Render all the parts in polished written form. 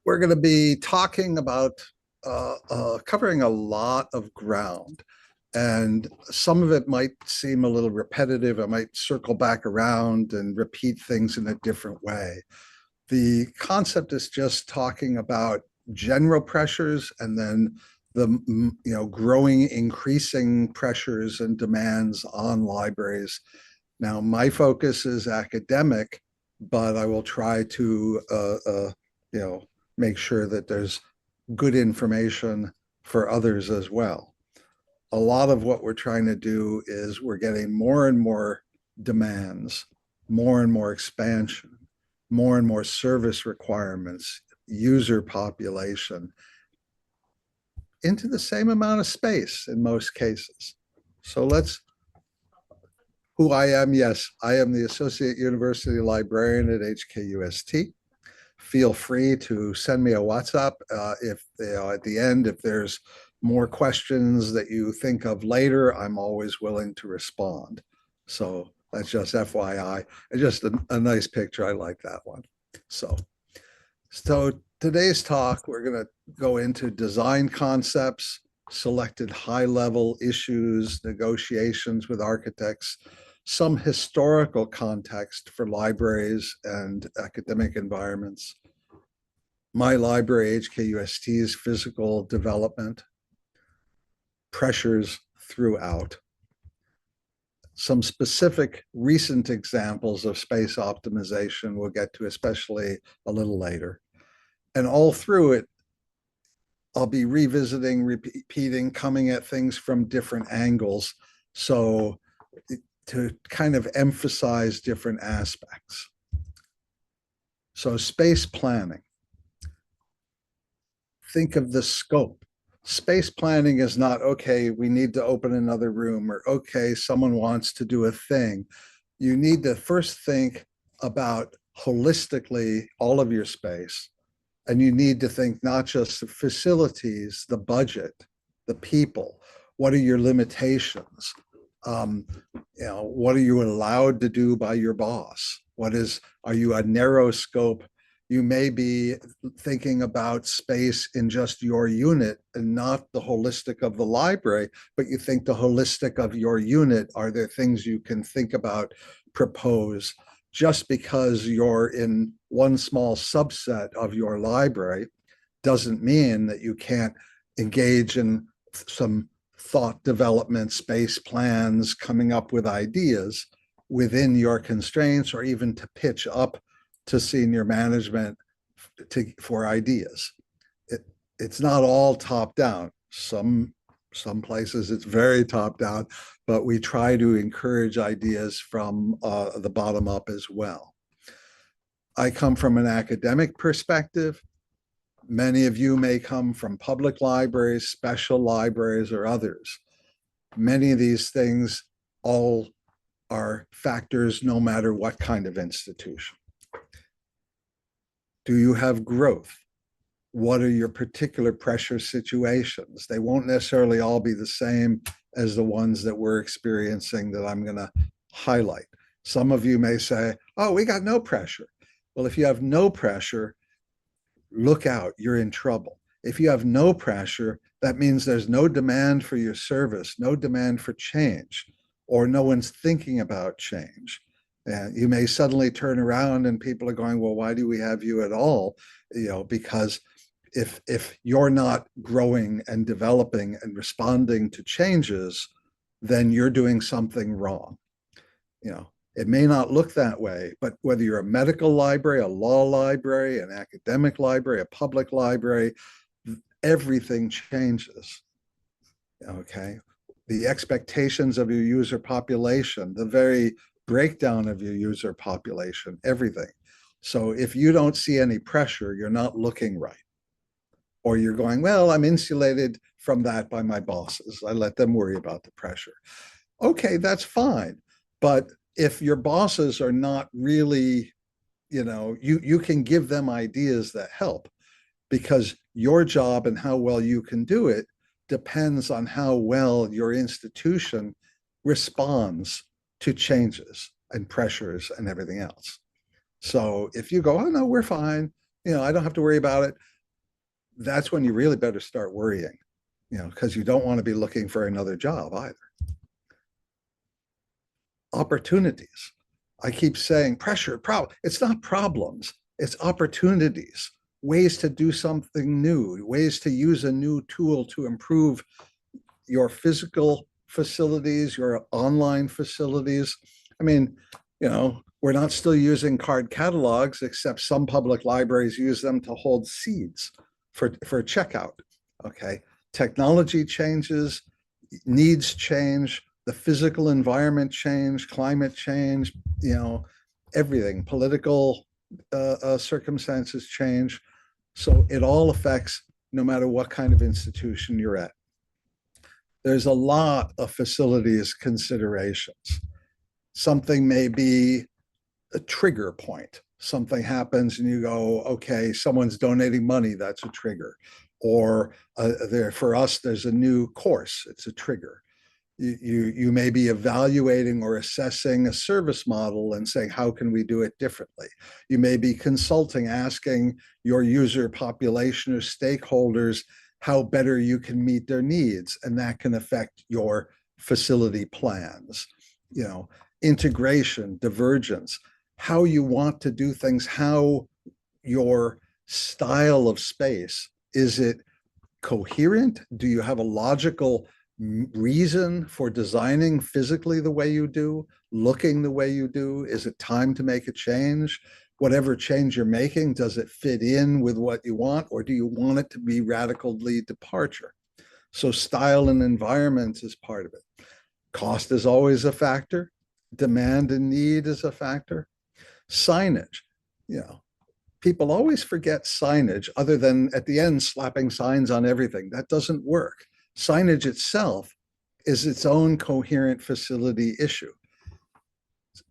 We're going to be talking about covering a lot of ground. And some of it might seem a little repetitive. I might circle back around and repeat things in a different way. The concept is just talking about general pressures and then the growing, increasing pressures and demands on libraries. Now, my focus is academic, but I will try to you know make sure that there's good information for others as well. A lot of what we're trying to do is we're getting more and more demands, more and more expansion, more and more service requirements, user population into the same amount of space in most cases. So let's who I am. Yes, I am the Associate University Librarian at HKUST. Feel free to send me a WhatsApp if at the end, if there's more questions that you think of later, I'm always willing to respond. So that's just FYI. It's just a nice picture. I like that one. So today's talk, we're going to go into design concepts, selected high-level issues, negotiations with architects, some historical context for libraries and academic environments, my library, HKUST's physical development, pressures throughout, some specific recent examples of space optimization we'll get to, especially a little later. And all through it, I'll be revisiting, repeating, coming at things from different angles. So to kind of emphasize different aspects. So space planning. Think of the scope. Space planning is not, okay, we need to open another room, or okay, someone wants to do a thing. You need to first think about holistically all of your space. And you need to think not just the facilities, the budget, the people, what are your limitations? What are you allowed to do by your boss? Are you a narrow scope? You may be thinking about space in just your unit and not the holistic of the library, but you think the holistic of your unit. Are there things you can think about, propose? Just because you're in one small subset of your library doesn't mean that you can't engage in some thought development, space plans, coming up with ideas within your constraints, or even to pitch up to senior management for ideas. It's not all top down. Some places it's very top down, but we try to encourage ideas from the bottom up as well. I come from an academic perspective. Many of you may come from public libraries, special libraries, or others. Many of these things all are factors no matter what kind of institution. Do you have growth? What are your particular pressure situations? They won't necessarily all be the same as the ones that we're experiencing that I'm going to highlight. Some of you may say, oh, we got no pressure. Well, if you have no pressure, look out, you're in trouble. If you have no pressure, that means there's no demand for your service, no demand for change, or no one's thinking about change. And you may suddenly turn around and people are going, well, why do we have you at all? Because if you're not growing and developing and responding to changes, then you're doing something wrong. It may not look that way, but whether you're a medical library, a law library, an academic library, a public library, everything changes. Okay. The expectations of your user population, the very breakdown of your user population, everything. So if you don't see any pressure, you're not looking right. Or you're going, well, I'm insulated from that by my bosses. I let them worry about the pressure. Okay, that's fine. But if your bosses are not really, you can give them ideas that help, because your job and how well you can do it depends on how well your institution responds to changes and pressures and everything else. So if you go, oh no, we're fine, I don't have to worry about it. that's when you really better start worrying, because you don't want to be looking for another job either. Opportunities. I keep saying pressure, problem. It's not problems, it's opportunities, ways to do something new, ways to use a new tool to improve your physical facilities, your online facilities. I mean, we're not still using card catalogs, except some public libraries use them to hold seeds for checkout. Okay. Technology changes, needs change, the physical environment change, climate change, everything, political circumstances change. So it all affects no matter what kind of institution you're at. There's a lot of facilities considerations. Something may be a trigger point. Something happens and you go, okay, someone's donating money, that's a trigger. Or for us, there's a new course, it's a trigger. You may be evaluating or assessing a service model and saying, how can we do it differently? You may be consulting, asking your user population or stakeholders how better you can meet their needs, and that can affect your facility plans. Integration, divergence, how you want to do things, how your style of space, is it coherent? Do you have a logical reason for designing physically the way you do, looking the way you do? Is it time to make a change? Whatever change you're making, does it fit in with what you want, or do you want it to be radically departure? So style and environment is part of it. Cost is always a factor. Demand and need is a factor. Signage, people always forget signage, other than at the end slapping signs on everything. That doesn't work. Signage itself is its own coherent facility issue.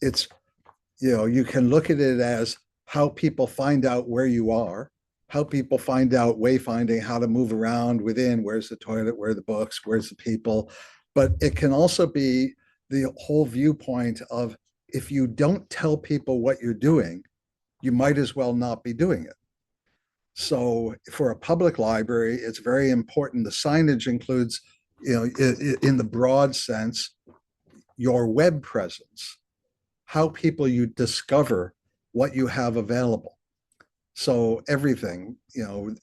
It's, you can look at it as how people find out where you are, how people find out wayfinding, how to move around within, where's the toilet, where are the books, where's the people. But it can also be the whole viewpoint of, if you don't tell people what you're doing, you might as well not be doing it. So for a public library, it's very important. The signage includes, in the broad sense, your web presence, how people you discover what you have available. So everything,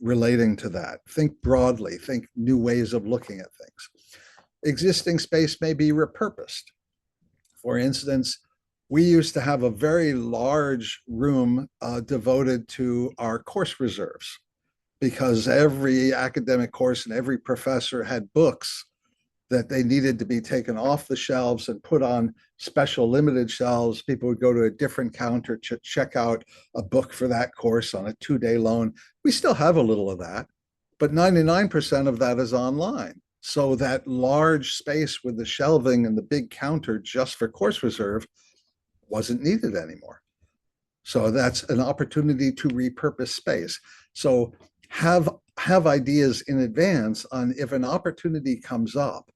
relating to that. Think broadly, think new ways of looking at things. Existing space may be repurposed. For instance, we used to have a very large room devoted to our course reserves, because every academic course and every professor had books that they needed to be taken off the shelves and put on special limited shelves. People would go to a different counter to check out a book for that course on a 2-day loan. We still have a little of that, but 99% of that is online. So that large space with the shelving and the big counter just for course reserve wasn't needed anymore. So that's an opportunity to repurpose space. So have ideas in advance on, if an opportunity comes up,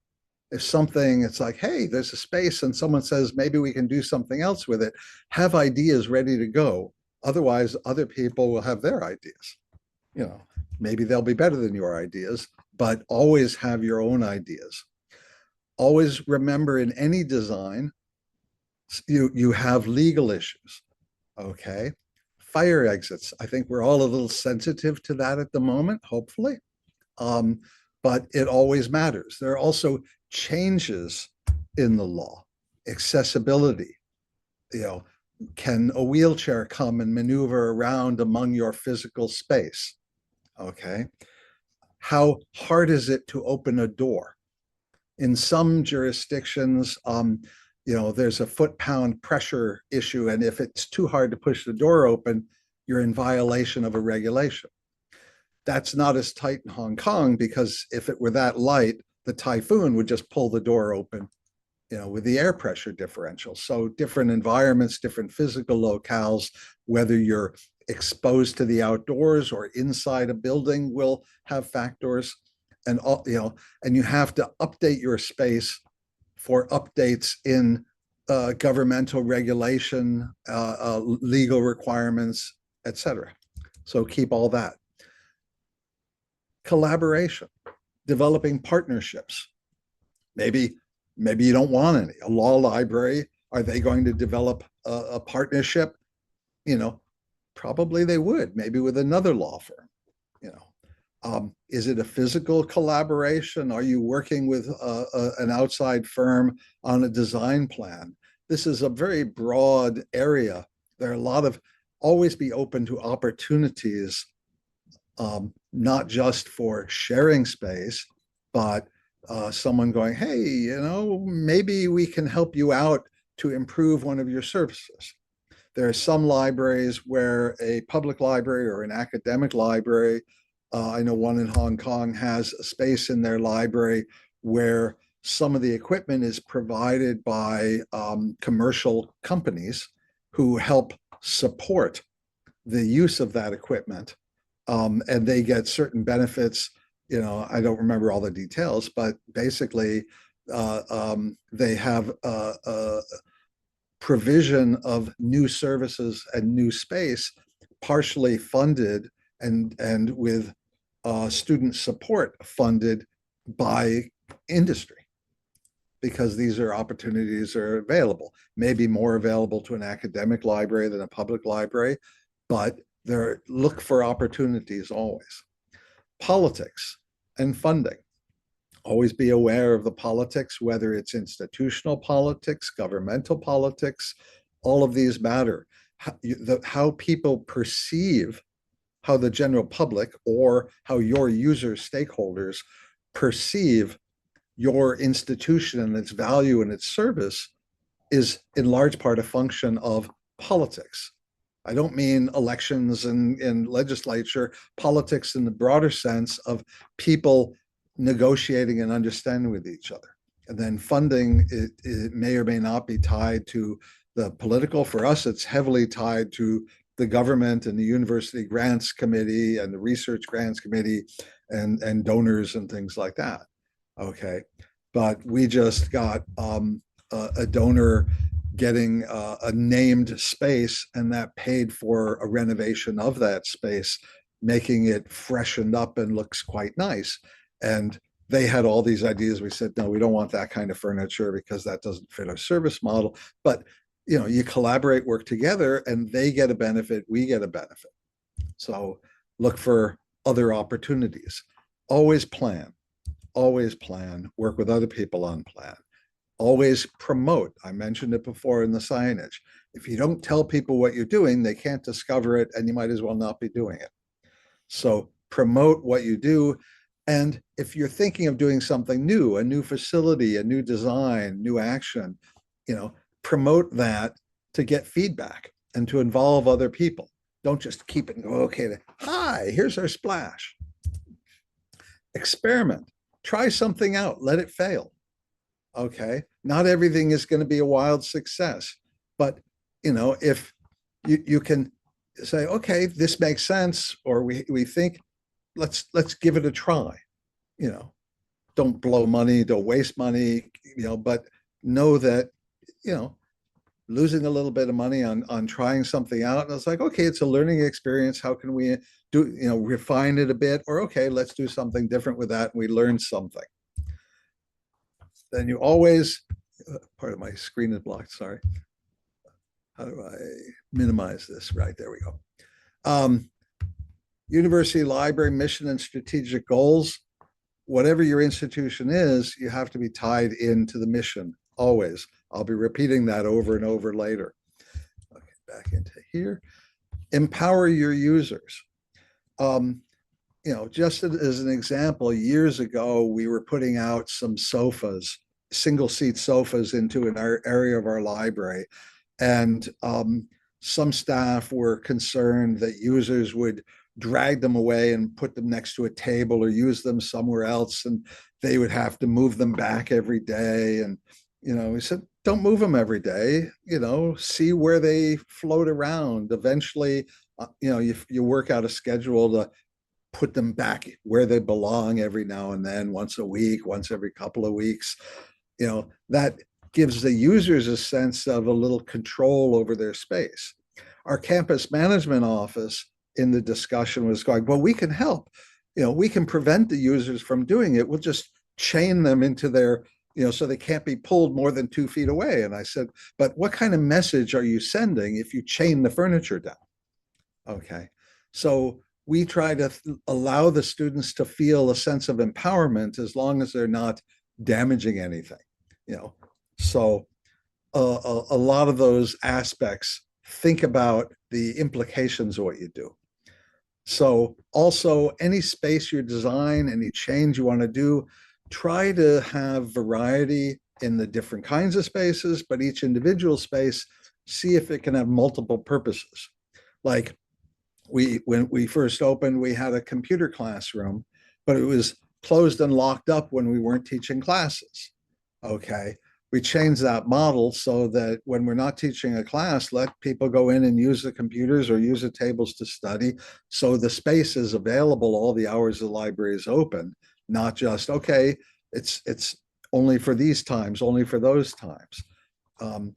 if something, it's like, hey, there's a space and someone says, maybe we can do something else with it, have ideas ready to go. Otherwise, other people will have their ideas. Maybe they'll be better than your ideas, but always have your own ideas. Always remember, in any design, you have legal issues. Okay. Fire exits. I think we're all a little sensitive to that at the moment, hopefully. But it always matters. There are also changes in the law. Accessibility. Can a wheelchair come and maneuver around among your physical space? Okay. How hard is it to open a door? In some jurisdictions, there's a foot-pound pressure issue, and if it's too hard to push the door open, you're in violation of a regulation. That's not as tight in Hong Kong, because if it were that light, the typhoon would just pull the door open, with the air pressure differential. So different environments, different physical locales, whether you're exposed to the outdoors or inside a building, will have factors. And and you have to update your space for updates in governmental regulation, legal requirements, etc. So keep all that. Collaboration, developing partnerships. Maybe you don't want any. A law library, are they going to develop a partnership? You know, probably they would, maybe with another law firm. You know, is it a physical collaboration? Are you working with an outside firm on a design plan? This is a very broad area. There are a lot of, always be open to opportunities, not just for sharing space, but someone going, hey, you know, maybe we can help you out to improve one of your services. There are some libraries where a public library or an academic library, I know one in Hong Kong has a space in their library where some of the equipment is provided by commercial companies who help support the use of that equipment, and they get certain benefits. You know, I don't remember all the details, but basically they have provision of new services and new space partially funded and with student support funded by industry, because these are opportunities that are available, maybe more available to an academic library than a public library, but there, look for opportunities always. Politics and funding. Always be aware of the politics, whether it's institutional politics, governmental politics, all of these matter. How people perceive, how the general public or how your user stakeholders perceive your institution and its value and its service is in large part a function of politics. I don't mean elections and legislature, politics in the broader sense of people negotiating and understanding with each other. And then funding, it may or may not be tied to the political. For us, it's heavily tied to the government and the university grants committee and the research grants committee and donors and things like that. Okay. But we just got a donor getting a named space, and that paid for a renovation of that space, making it freshened up and looks quite nice. And they had all these ideas. We said, no, we don't want that kind of furniture because that doesn't fit our service model. But you know, you collaborate, work together, and they get a benefit, we get a benefit. So look for other opportunities. Always plan, work with other people on plan. Always promote. I mentioned it before in the signage. If you don't tell people what you're doing, they can't discover it, and you might as well not be doing it. So promote what you do. And if you're thinking of doing something new, a new facility, a new design, new action, you know, promote that to get feedback and to involve other people. Don't just keep it and go, okay, hi, here's our splash. Experiment, try something out, let it fail. Okay, not everything is going to be a wild success, but you know, if you can say, okay, this makes sense, or we think, let's give it a try. You know, don't blow money, don't waste money, you know, but know that, you know, losing a little bit of money on trying something out, and it's like, okay, it's a learning experience. How can we do, you know, refine it a bit, or okay, let's do something different with that, and we learn something. Then you always, part of my screen is blocked, sorry. How do I minimize this? Right, there we go. University library mission and strategic goals. Whatever your institution is, you have to be tied into the mission, always. I'll be repeating that over and over later. Okay, back into here. Empower your users. You know, just as an example, years ago, we were putting out some sofas, single seat sofas into an area of our library. And some staff were concerned that users would drag them away and put them next to a table or use them somewhere else, and they would have to move them back every day. And, you know, we said, don't move them every day, you know, see where they float around. Eventually, you know, you work out a schedule to put them back where they belong every now and then, once a week, once every couple of weeks. You know, that gives the users a sense of a little control over their space. Our campus management office in the discussion was going, well, we can help. we can prevent the users from doing it. We'll just chain them into their, so they can't be pulled more than 2 feet away. And I said, but what kind of message are you sending if you chain the furniture down? Okay. So we try to allow the students to feel a sense of empowerment as long as they're not damaging anything, you know. So a lot of those aspects, think about the implications of what you do. So also any space you design, any change you want to do, try to have variety in the different kinds of spaces, but each individual space, see if it can have multiple purposes. Like when we first opened, we had a computer classroom, but it was closed and locked up when we weren't teaching classes. Okay. We changed that model so that when we're not teaching a class, let people go in and use the computers or use the tables to study. So the space is available all the hours the library is open, not just, okay, it's only for these times, only for those times. Um,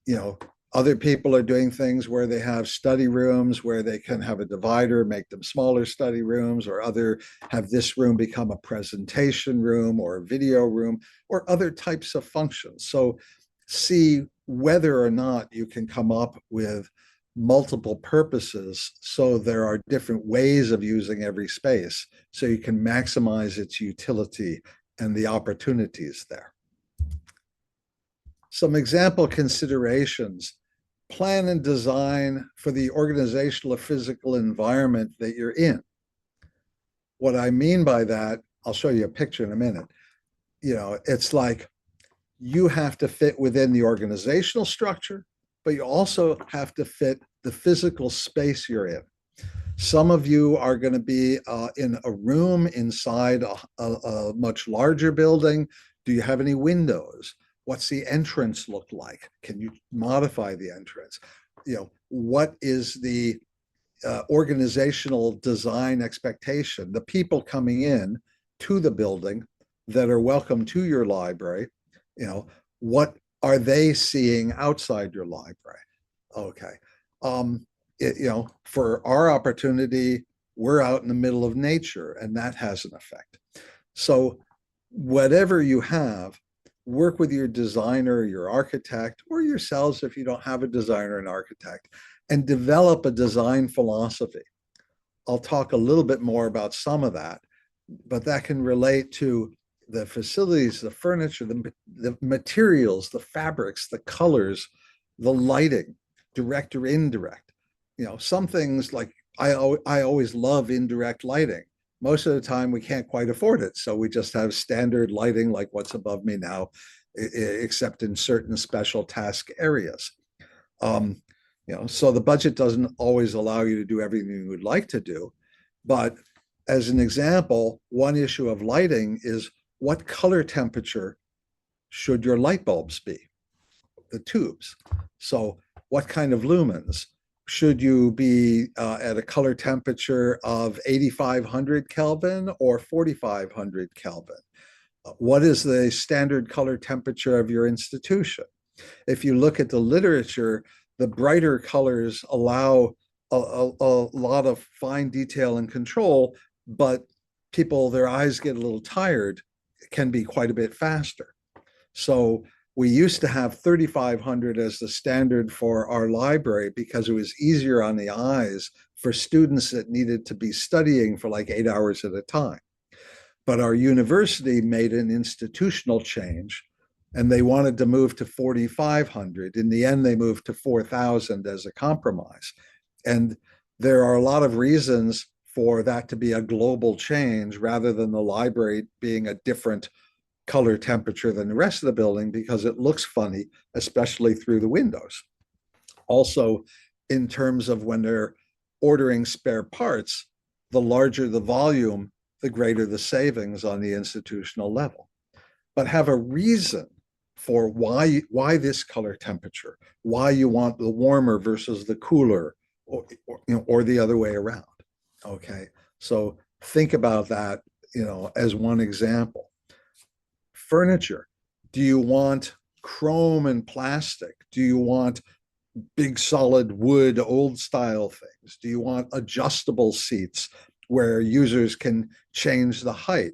you know, other people are doing things where they have study rooms where they can have a divider, make them smaller study rooms, or other have this room become a presentation room or a video room or other types of functions. So see whether or not you can come up with multiple purposes so there are different ways of using every space so you can maximize its utility and the opportunities there. Some example considerations: plan and design for the organizational or physical environment that you're in. What I mean by that, I'll show you a picture in a minute. It's like you have to fit within the organizational structure, but you also have to fit the physical space you're in. Some of you are going to be in a room inside a much larger building. Do you have any windows? What's the entrance look like? Can you modify the entrance? What is the organizational design expectation? The people coming in to the building that are welcome to your library, what are they seeing outside your library? Okay. For our opportunity, we're out in the middle of nature, and that has an effect. So whatever you have, work with your designer, your architect, or yourselves if you don't have a designer and architect, and develop a design philosophy. I'll talk a little bit more about some of that, but that can relate to the facilities, the furniture, the materials, the fabrics, the colors, the lighting, direct or indirect. Some things like I always love indirect lighting. Most of the time we can't quite afford it. So we just have standard lighting like what's above me now, except in certain special task areas. So the budget doesn't always allow you to do everything you would like to do. But as an example, one issue of lighting is what color temperature should your light bulbs be? The tubes. So what kind of lumens? Should you be at a color temperature of 8,500 Kelvin or 4,500 Kelvin? What is the standard color temperature of your institution? If you look at the literature, the brighter colors allow a lot of fine detail and control, but people, their eyes get a little tired, it can be quite a bit faster. So we used to have 3,500 as the standard for our library because it was easier on the eyes for students that needed to be studying for like 8 hours at a time. But our university made an institutional change and they wanted to move to 4,500. In the end, they moved to 4,000 as a compromise. And there are a lot of reasons for that to be a global change rather than the library being a different color temperature than the rest of the building because it looks funny, especially through the windows. Also, in terms of when they're ordering spare parts, the larger the volume, the greater the savings on the institutional level. But have a reason for why this color temperature, why you want the warmer versus the cooler, or the other way around. Okay, so think about that, as one example. Furniture. Do you want chrome and plastic? Do you want big solid wood, old style things? Do you want adjustable seats where users can change the height?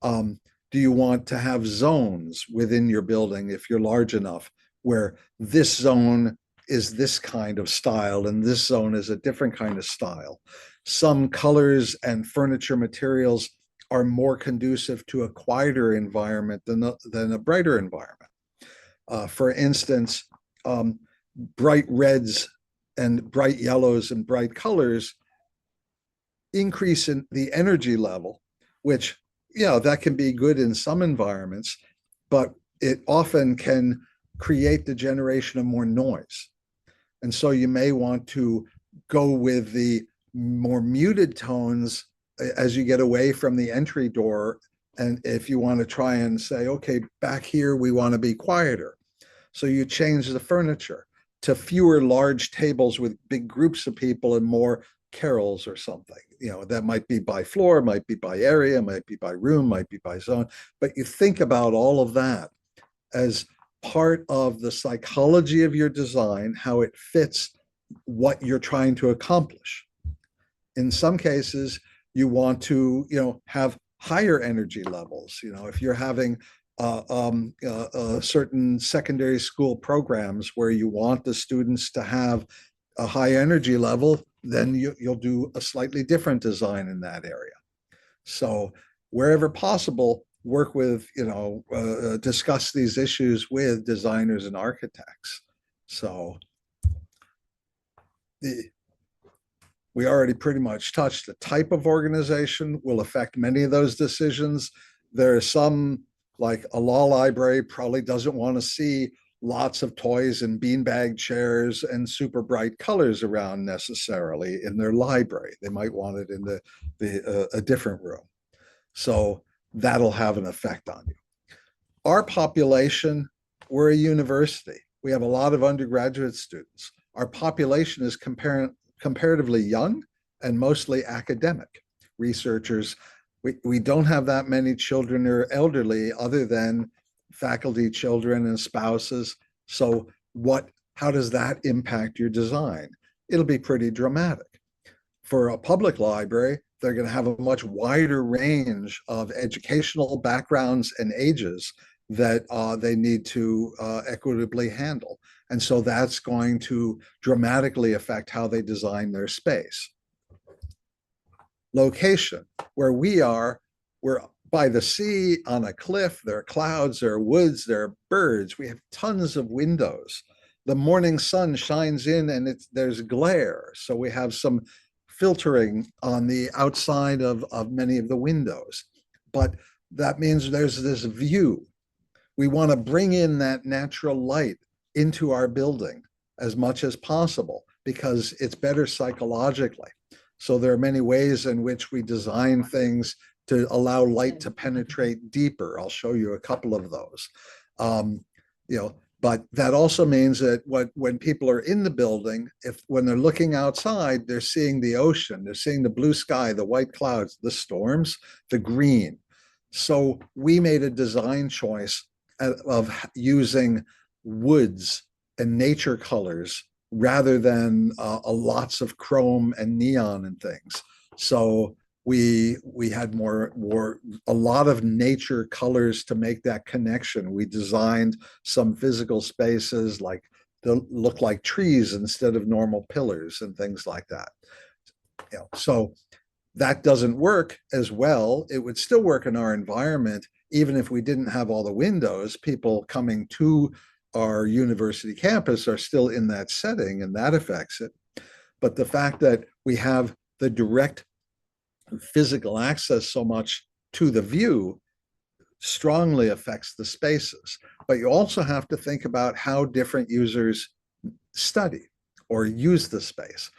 Do you want to have zones within your building if you're large enough, where this zone is this kind of style and this zone is a different kind of style? Some colors and furniture materials are more conducive to a quieter environment than a brighter environment. For instance, bright reds and bright yellows and bright colors increase in the energy level, which, that can be good in some environments, but it often can create the generation of more noise. And so you may want to go with the more muted tones as you get away from the entry door. And if you want to try and say, okay, back here, we want to be quieter. So you change the furniture to fewer large tables with big groups of people and more carols or something. That might be by floor, might be by area, might be by room, might be by zone. But you think about all of that as part of the psychology of your design, how it fits what you're trying to accomplish. In some cases, you want to, have higher energy levels. If you're having certain secondary school programs where you want the students to have a high energy level, then you'll do a slightly different design in that area. So wherever possible, work with, discuss these issues with designers and architects. So we already pretty much touched the type of organization will affect many of those decisions. There are some, like a law library probably doesn't want to see lots of toys and beanbag chairs and super bright colors around necessarily in their library. They might want it in a different room. So that'll have an effect on you. Our population, we're a university. We have a lot of undergraduate students. Our population is comparatively young and mostly academic researchers. We don't have that many children or elderly other than faculty, children, and spouses. So how does that impact your design? It'll be pretty dramatic. For a public library, they're going to have a much wider range of educational backgrounds and ages that they need to equitably handle. And so that's going to dramatically affect how they design their space. Location, where we are, we're by the sea, on a cliff. There are clouds, there are woods, there are birds. We have tons of windows. The morning sun shines in and there's glare. So we have some filtering on the outside of many of the windows. But that means there's this view. We want to bring in that natural light into our building as much as possible because it's better psychologically. So there are many ways in which we design things to allow light to penetrate deeper. I'll show you a couple of those. But that also means that when people are in the building, when they're looking outside, they're seeing the ocean, they're seeing the blue sky, the white clouds, the storms, the green. So we made a design choice of using woods and nature colors rather than lots of chrome and neon and things. So we had a lot of nature colors to make that connection. We designed some physical spaces like to look like trees instead of normal pillars and things like that. So that doesn't work as well. It would still work in our environment, even if we didn't have all the windows. People coming to our university campus are still in that setting, and that affects it. But the fact that we have the direct physical access so much to the view strongly affects the spaces. But you also have to think about how different users study or use the space.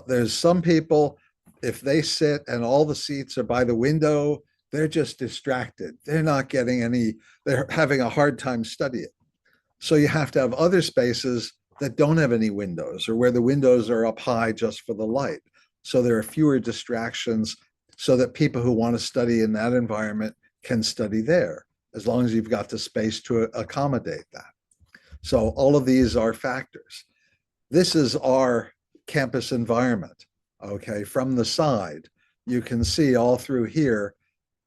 There's some people, if they sit and all the seats are by the window, they're just distracted. They're not getting they're having a hard time studying. So you have to have other spaces that don't have any windows or where the windows are up high just for the light. So there are fewer distractions so that people who want to study in that environment can study there, as long as you've got the space to accommodate that. So all of these are factors. This is our campus environment, okay, from the side. you can see all through here,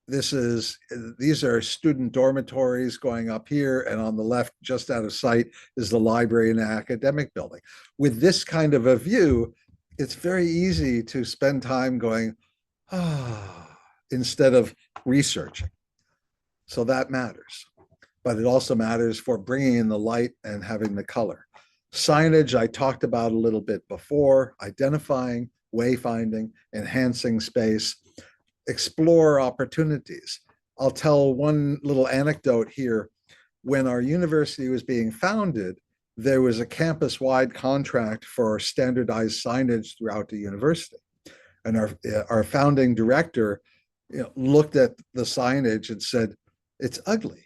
these are student dormitories going up here, and on the left, just out of sight, is the library and academic building. With this kind of a view, it's very easy to spend time going, instead of researching. So that matters. But it also matters for bringing in the light and having the color. Signage, I talked about a little bit before, identifying, wayfinding, enhancing space, explore opportunities. I'll tell one little anecdote here. When our university was being founded, there was a campus-wide contract for standardized signage throughout the university. And our founding director, looked at the signage and said, "It's ugly.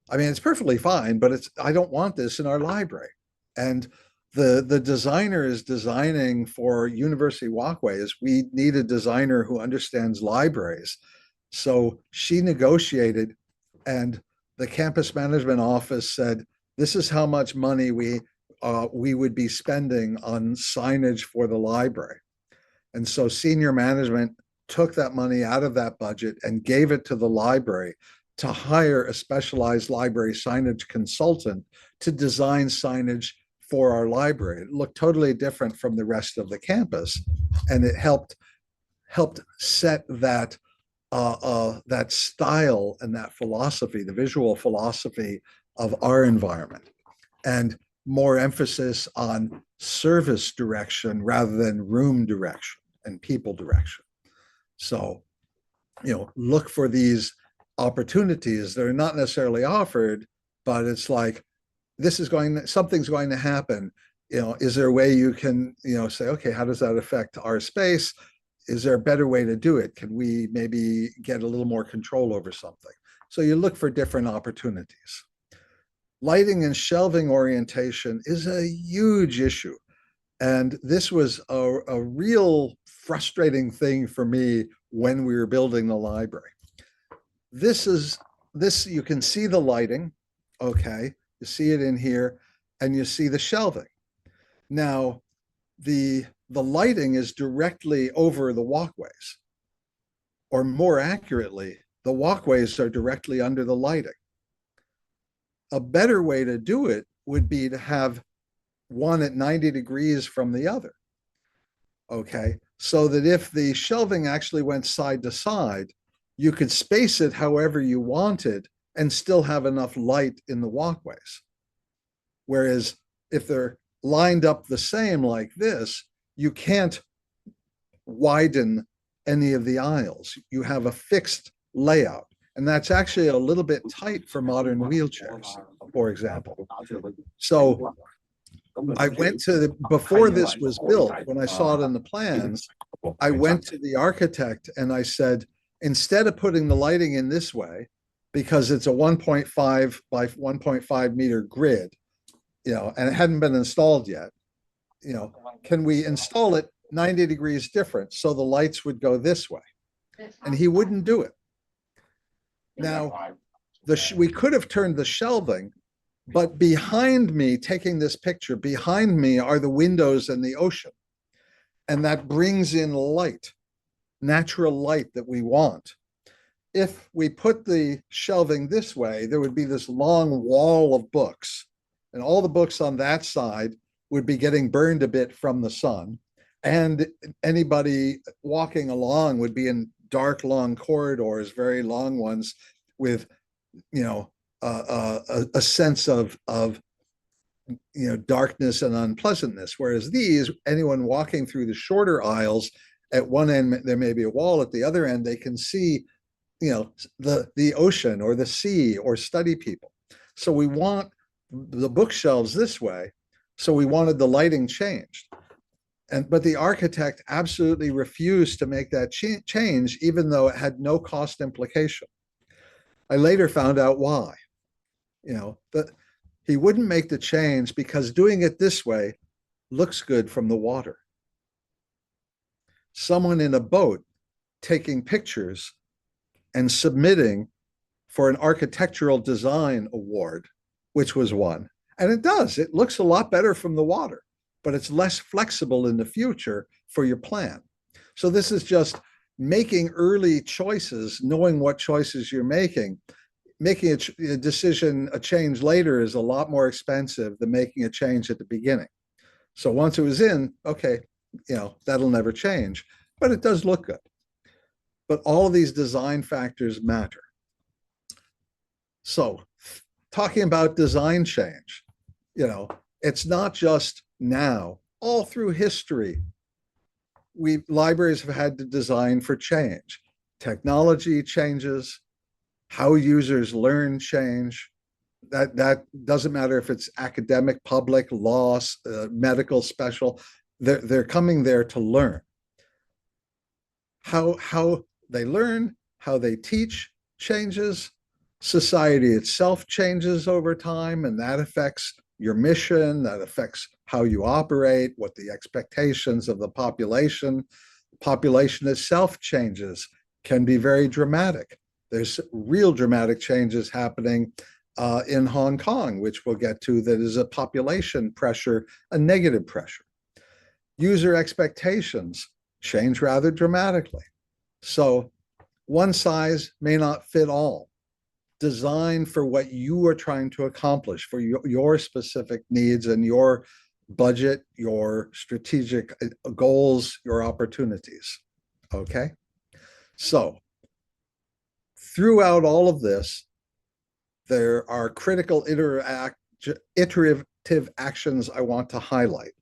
I mean, it's perfectly fine, but I don't want this in our library." And the designer is designing for university walkways. We need a designer who understands libraries. So she negotiated, and the campus management office said, "This is how much money we would be spending on signage for the library." And so senior management took that money out of that budget and gave it to the library to hire a specialized library signage consultant to design signage for our library. It looked totally different from the rest of the campus, and it helped set that that style and that philosophy, the visual philosophy of our environment, and more emphasis on service direction rather than room direction and people direction. So, look for these opportunities that are not necessarily offered, but it's like, something's going to happen. Is there a way you can, say, okay, how does that affect our space? Is there a better way to do it? Can we maybe get a little more control over something? So you look for different opportunities. Lighting and shelving orientation is a huge issue. And this was a real frustrating thing for me when we were building the library. This, you can see the lighting, okay? You see it in here, and you see the shelving. Now, the lighting is directly over the walkways, or more accurately, the walkways are directly under the lighting. A better way to do it would be to have one at 90 degrees from the other, okay? So that if the shelving actually went side to side, you could space it however you wanted and still have enough light in the walkways. Whereas if they're lined up the same like this, you can't widen any of the aisles. You have a fixed layout. And that's actually a little bit tight for modern wheelchairs, for example. So I went to, before this was built, when I saw it in the plans, I went to the architect and I said, instead of putting the lighting in this way, because it's a 1.5 by 1.5 meter grid, and it hadn't been installed yet, can we install it 90 degrees different so the lights would go this way? And he wouldn't do it. Now, we could have turned the shelving, but behind me, taking this picture, behind me are the windows and the ocean. And that brings in light, natural light that we want. If we put the shelving this way, there would be this long wall of books, and all the books on that side would be getting burned a bit from the sun. And anybody walking along would be in dark, long corridors, very long ones, with, a sense of darkness and unpleasantness. Whereas these, anyone walking through the shorter aisles, at one end there may be a wall, at the other end they can see, the ocean or the sea or study people. So we want the bookshelves this way. So we wanted the lighting changed. But the architect absolutely refused to make that change, even though it had no cost implication. I later found out why. That he wouldn't make the change because doing it this way looks good from the water. Someone in a boat taking pictures and submitting for an architectural design award, which was won. And it does, it looks a lot better from the water, but it's less flexible in the future for your plan. So this is just making early choices, knowing what choices you're making a decision, a change later is a lot more expensive than making a change at the beginning. So once it was in, okay, that'll never change, but it does look good. But all of these design factors matter. So talking about design change, it's not just now, all through history, libraries have had to design for change. Technology changes, how users learn change. That doesn't matter if it's academic, public, law, medical, special. They're coming there to learn. How they learn, how they teach changes. Society itself changes over time, and that affects your mission, that affects how you operate, what the expectations of the population. Population itself changes, can be very dramatic. There's real dramatic changes happening in Hong Kong, which we'll get to, that is a population pressure, a negative pressure. User expectations change rather dramatically. So one size may not fit all. Design for what you are trying to accomplish, for your specific needs and your budget, your strategic goals, your opportunities. Okay? So throughout all of this, there are critical iterative actions I want to highlight.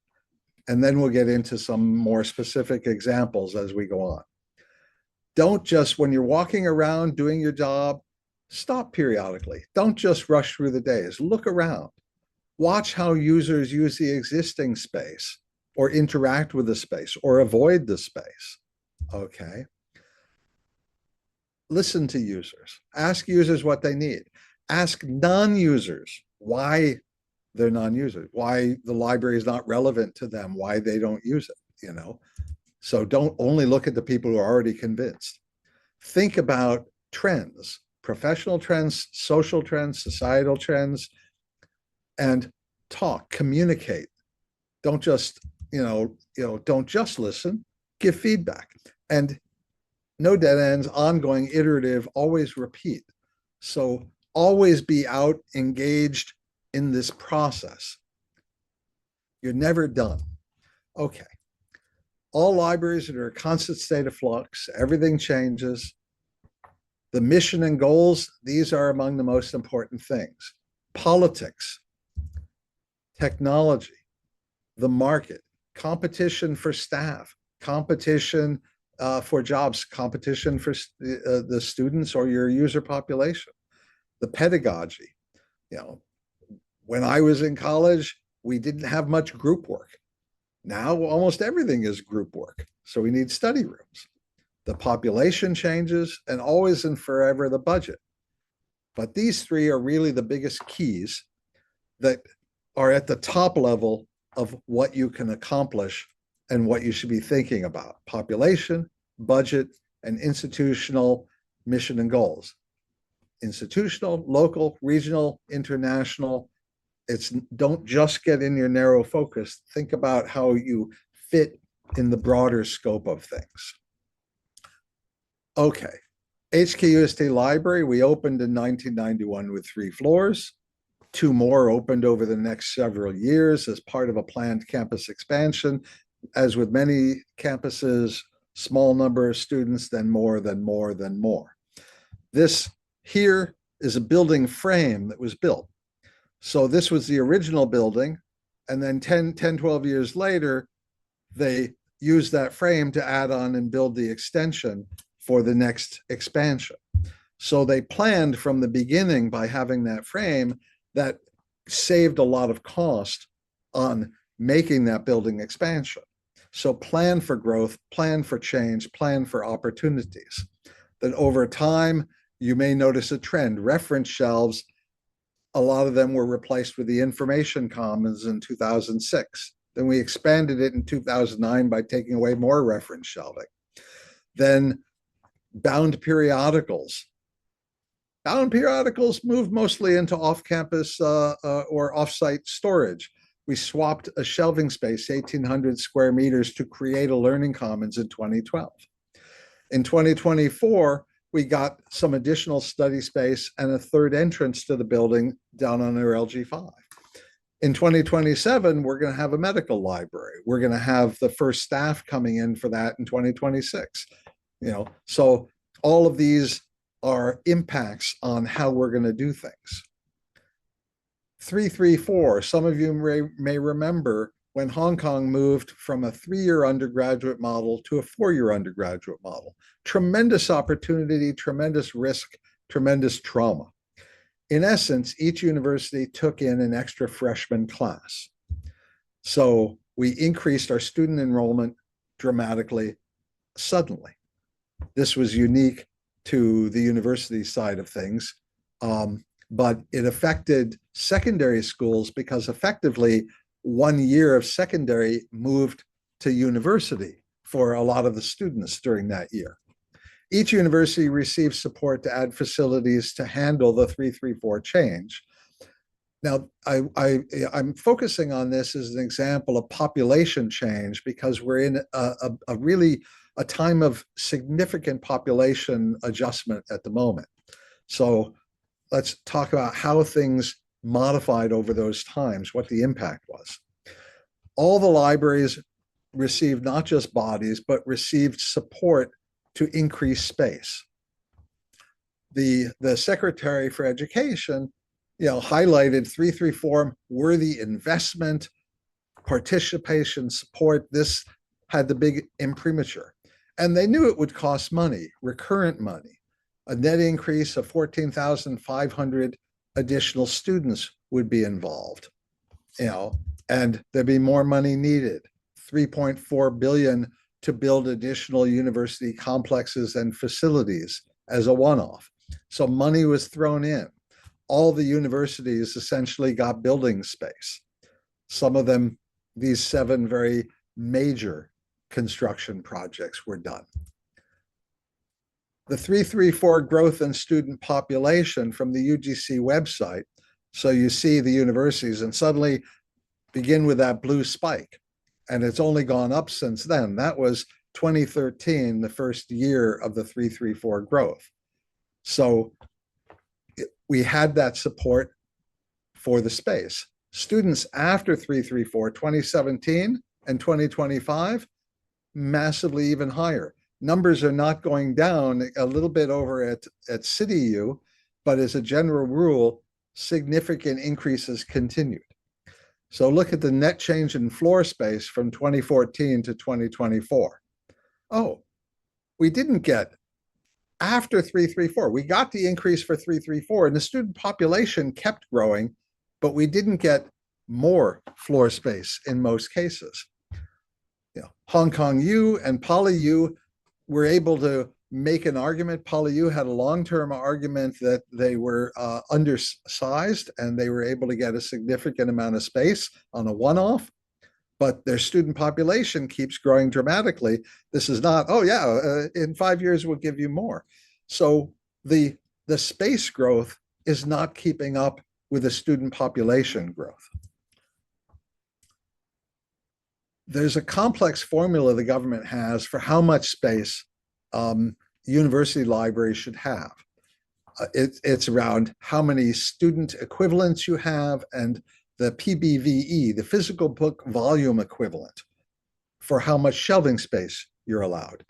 And then we'll get into some more specific examples as we go on. Don't just, when you're walking around doing your job, stop periodically. Don't just rush through the days. Look around. Watch how users use the existing space or interact with the space or avoid the space. Okay. Listen to users. Ask users what they need. Ask non-users why they're non-users, why the library is not relevant to them, why they don't use it, So don't only look at the people who are already convinced. Think about trends, professional trends, social trends, societal trends, and talk, communicate. Don't just, don't just listen, give feedback. And no dead ends, ongoing, iterative, always repeat. So always be out, engaged in this process. You're never done. Okay. All libraries are in a constant state of flux. Everything changes. The mission and goals, these are among the most important things. Politics, technology, the market, competition for staff, competition for jobs, competition for the students or your user population, the pedagogy. When I was in college, we didn't have much group work. Now almost everything is group work. So we need study rooms. The population changes, and always and forever the budget. But these three are really the biggest keys that are at the top level of what you can accomplish and what you should be thinking about: population, budget, and institutional mission and goals. Institutional, local, regional, international. Don't just get in your narrow focus. Think about how you fit in the broader scope of things. Okay, HKUST Library, we opened in 1991 with 3 floors. 2 more opened over the next several years as part of a planned campus expansion. As with many campuses, small number of students, then more, then more, then more. This here is a building frame that was built. So this was the original building, and then 12 years later, they used that frame to add on and build the extension for the next expansion. So they planned from the beginning by having that frame that saved a lot of cost on making that building expansion. So plan for growth, plan for change, plan for opportunities. Then over time, you may notice a trend. Reference shelves, a lot of them were replaced with the information commons in 2006. Then we expanded it in 2009 by taking away more reference shelving. Then bound periodicals. Bound periodicals moved mostly into off-campus or off-site storage. We swapped a shelving space, 1,800 square meters, to create a learning commons in 2012. In 2024, we got some additional study space and a third entrance to the building down on our LG5. In 2027, we're going to have a medical library. We're going to have the first staff coming in for that in 2026. So all of these are impacts on how we're going to do things. 334, some of you may remember when Hong Kong moved from a 3-year undergraduate model to a 4-year undergraduate model. Tremendous opportunity, tremendous risk, tremendous trauma. In essence, each university took in an extra freshman class. So we increased our student enrollment dramatically, suddenly. This was unique to the university side of things, but it affected secondary schools because effectively 1 year of secondary moved to university for a lot of the students during that year. Each university received support to add facilities to handle the 334 change. Now, I'm focusing on this as an example of population change because we're in a really a time of significant population adjustment at the moment. So let's talk about how things modified over those times, what the impact was. All the libraries received not just bodies, but received support to increase space. The Secretary for Education, highlighted 334 worthy investment, participation, support. This had the big imprimatur. And they knew it would cost money, recurrent money. A net increase of 14,500 additional students would be involved, and there'd be more money needed. 3.4 billion to build additional university complexes and facilities as a one-off. So money was thrown in. All the universities essentially got building space. Some of them, these 7 very major construction projects were done. The 334 growth in student population from the UGC website. So you see the universities and suddenly begin with that blue spike. And it's only gone up since then. That was 2013, the first year of the 334 growth. So we had that support for the space. Students after 334, 2017 and 2025, massively even higher. Numbers are not going down, a little bit over at CityU, but as a general rule, significant increases continued. So look at the net change in floor space from 2014 to 2024. Oh, we didn't get, after 334, we got the increase for 334 and the student population kept growing, but we didn't get more floor space in most cases. Hong Kong U and Poly U were able to make an argument. Poly U had a long-term argument that they were undersized and they were able to get a significant amount of space on a one-off, but their student population keeps growing dramatically. This is not, in 5 years we'll give you more. So the space growth is not keeping up with the student population growth. There's a complex formula the government has for how much space university libraries should have. It's around how many student equivalents you have and the PBVE, the physical book volume equivalent, for how much shelving space you're allowed.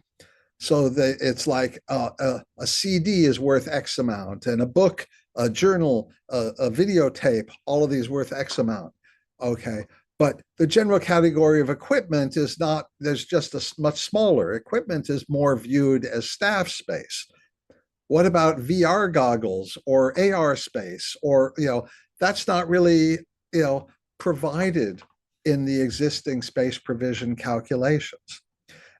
So it's like a CD is worth X amount, and a book, a journal, a videotape, all of these worth X amount. Okay. But the general category of equipment is not, there's just a much smaller. Equipment is more viewed as staff space. What about VR goggles or AR space? Or, that's not really, provided in the existing space provision calculations.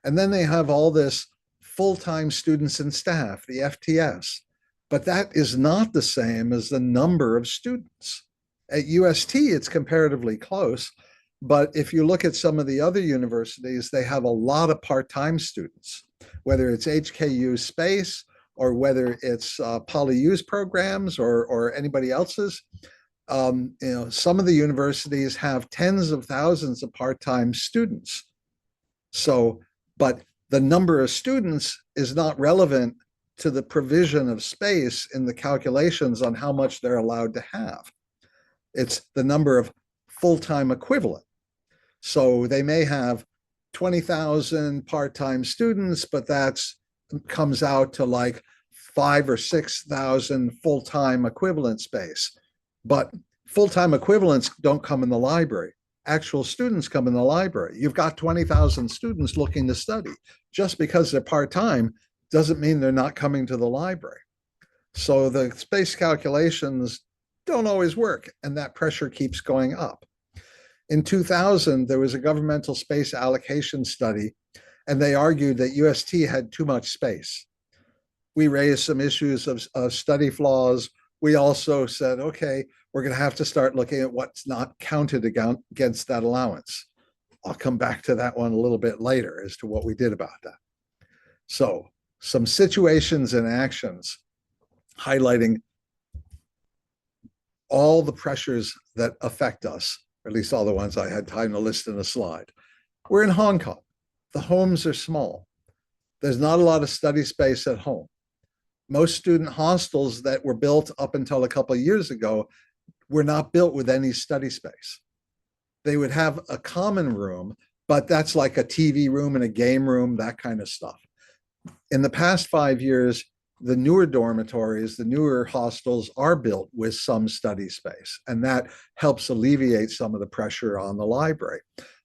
And then they have all this full-time students and staff, the FTS, but that is not the same as the number of students. At UST, it's comparatively close. But if you look at some of the other universities, they have a lot of part-time students, whether it's HKU space or whether it's PolyU's programs or anybody else's. Some of the universities have tens of thousands of part-time students. So, but the number of students is not relevant to the provision of space in the calculations on how much they're allowed to have. It's the number of full-time equivalent. So they may have 20,000 part-time students, but that's comes out to like 5 or 6,000 full-time equivalent space. But full-time equivalents don't come in the library. Actual students come in the library. You've got 20,000 students looking to study. Just because they're part-time doesn't mean they're not coming to the library. So the space calculations don't always work, and that pressure keeps going up. In 2000, there was a governmental space allocation study, and they argued that UST had too much space. We raised some issues of study flaws. We also said, okay, we're going to have to start looking at what's not counted against that allowance. I'll come back to that one a little bit later as to what we did about that. So, some situations and actions highlighting all the pressures that affect us, or at least all the ones I had time to list in a slide. We're in Hong Kong. The homes are small. There's not a lot of study space at home. Most student hostels that were built up until a couple of years ago were not built with any study space. They would have a common room, but that's like a TV room and a game room, that kind of stuff. In the past 5 years, the newer dormitories, the newer hostels are built with some study space, and that helps alleviate some of the pressure on the library.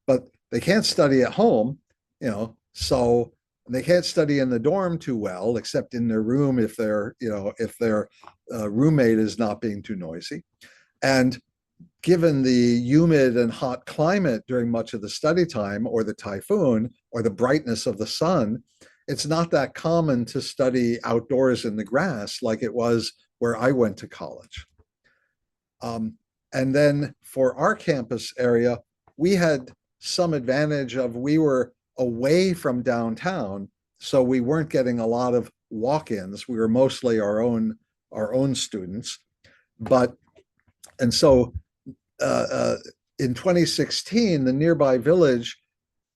But they can't study at home, so they can't study in the dorm too well, except in their room if their roommate is not being too noisy. And given the humid and hot climate during much of the study time, or the typhoon, or the brightness of the sun, it's not that common to study outdoors in the grass like it was where I went to college. And then for our campus area, we had some advantage of we were away from downtown, so we weren't getting a lot of walk-ins. We were mostly our own students. And so in 2016, the nearby village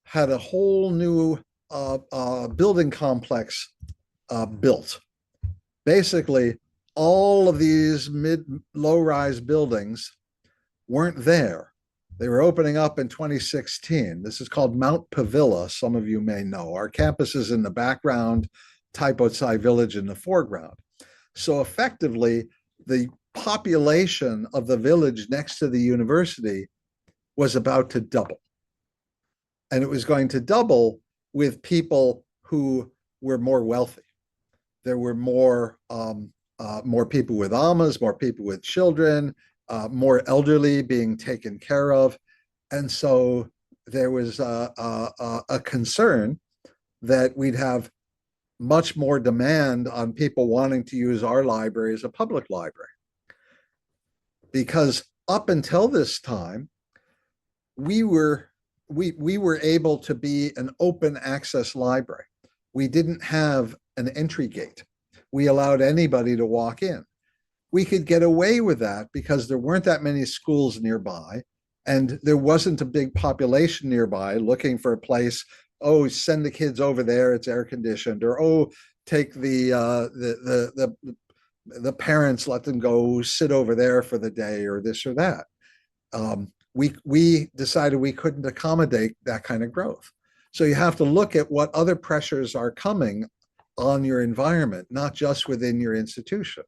had a whole new building complex built. Basically, all of these low-rise buildings weren't there. They were opening up in 2016. This is called Mount Pavilla, some of you may know. Our campus is in the background, Taipei Village in the foreground. So effectively, the population of the village next to the university was about to double. And it was going to double with people who were more wealthy. There were more people with amas, more people with children, more elderly being taken care of. And so there was a concern that we'd have much more demand on people wanting to use our library as a public library. Because up until this time, we were able to be an open access library. We didn't have an entry gate. We allowed anybody to walk in. We could get away with that because there weren't that many schools nearby, and there wasn't a big population nearby looking for a place. Oh, send the kids over there, it's air conditioned, or oh, take the parents, let them go sit over there for the day, or this or that. We decided we couldn't accommodate that kind of growth. So you have to look at what other pressures are coming on your environment, not just within your institution.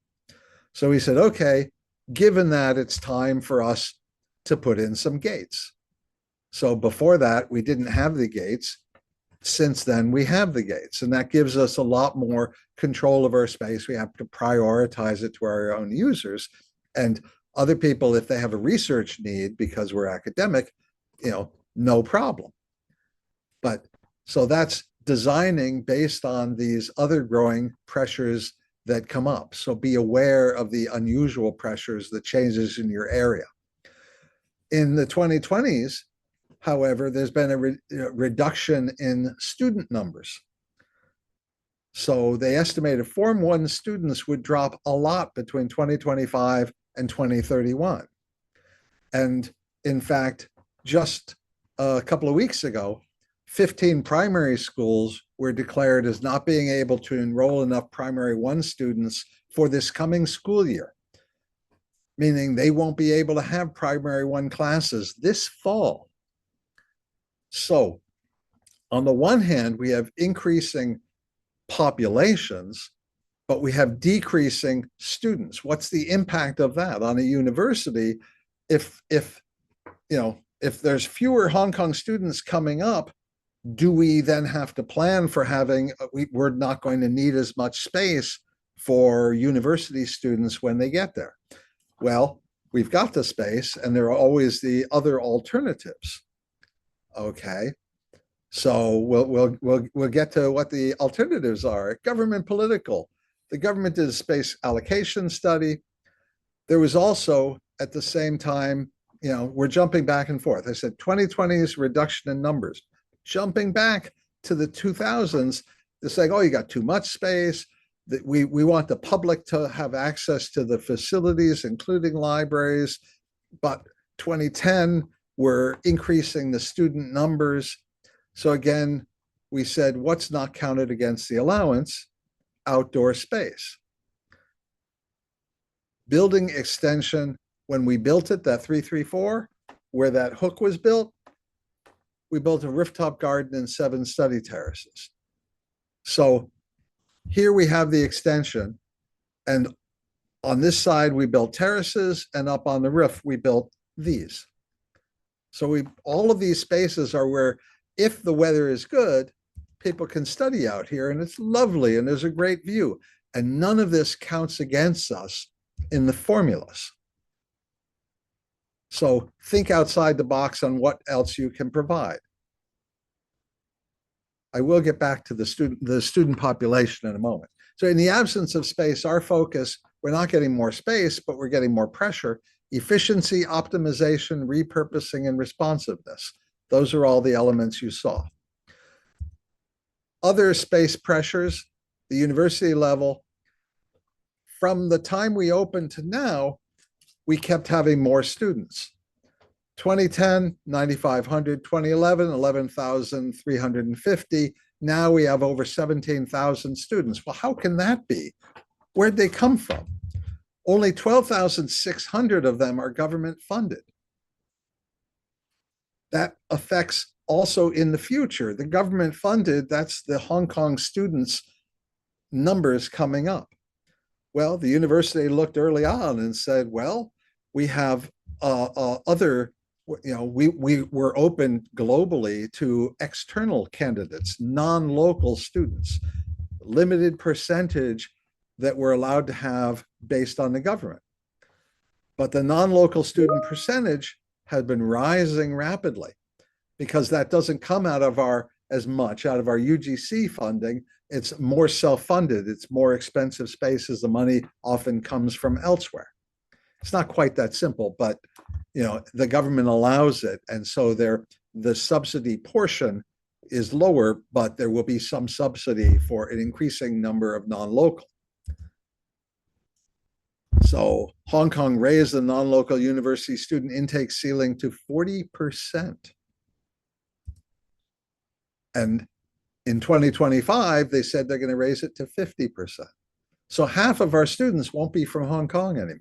So we said, okay, given that, it's time for us to put in some gates. So before that, we didn't have the gates. Since then, we have the gates, and that gives us a lot more control of our space. We have to prioritize it to our own users, and other people, if they have a research need because we're academic, no problem. But so that's designing based on these other growing pressures that come up. So be aware of the unusual pressures, the changes in your area. In the 2020s, however, there's been a reduction in student numbers. So they estimated Form 1 students would drop a lot between 2025 and 2031. And in fact, just a couple of weeks ago, 15 primary schools were declared as not being able to enroll enough primary one students for this coming school year, meaning they won't be able to have primary one classes this fall. So on the one hand, we have increasing populations, but we have decreasing students. What's the impact of that on a university? If there's fewer Hong Kong students coming up, do we then have to plan for having, we're not going to need as much space for university students when they get there? Well, we've got the space, and there are always the other alternatives. Okay. So we'll get to what the alternatives are. Government political. The government did a space allocation study. There was also, at the same time, we're jumping back and forth. I said 2020's reduction in numbers. Jumping back to the 2000s, it's like, oh, you got too much space. That we want the public to have access to the facilities, including libraries. But 2010, we're increasing the student numbers. So again, we said, what's not counted against the allowance? Outdoor space. Building extension, when we built it, that 334, where that hook was built, we built a rooftop garden and 7 study terraces. So here we have the extension, and on this side, we built terraces, and up on the roof, we built these. So all of these spaces are where, if the weather is good, people can study out here, and it's lovely, and there's a great view. And none of this counts against us in the formulas. So think outside the box on what else you can provide. I will get back to the student population in a moment. So in the absence of space, our focus, we're not getting more space, but we're getting more pressure. Efficiency, optimization, repurposing, and responsiveness. Those are all the elements you saw. Other space pressures, the university level. From the time we opened to now, we kept having more students. 2010, 9,500, 2011, 11,350. Now we have over 17,000 students. Well, how can that be? Where'd they come from? Only 12,600 of them are government funded. That affects also in the future. The government funded, that's the Hong Kong students' numbers coming up. Well, the university looked early on and said, well, we have other, we were open globally to external candidates, non-local students, limited percentage that we're allowed to have based on the government. But the non-local student percentage has been rising rapidly because that doesn't come out of our UGC funding. It's more self-funded. It's more expensive spaces. The money often comes from elsewhere. It's not quite that simple, but the government allows it. And so the subsidy portion is lower, but there will be some subsidy for an increasing number of non-local. So Hong Kong raised the non-local university student intake ceiling to 40%. And in 2025, they said they're going to raise it to 50%. So half of our students won't be from Hong Kong anymore.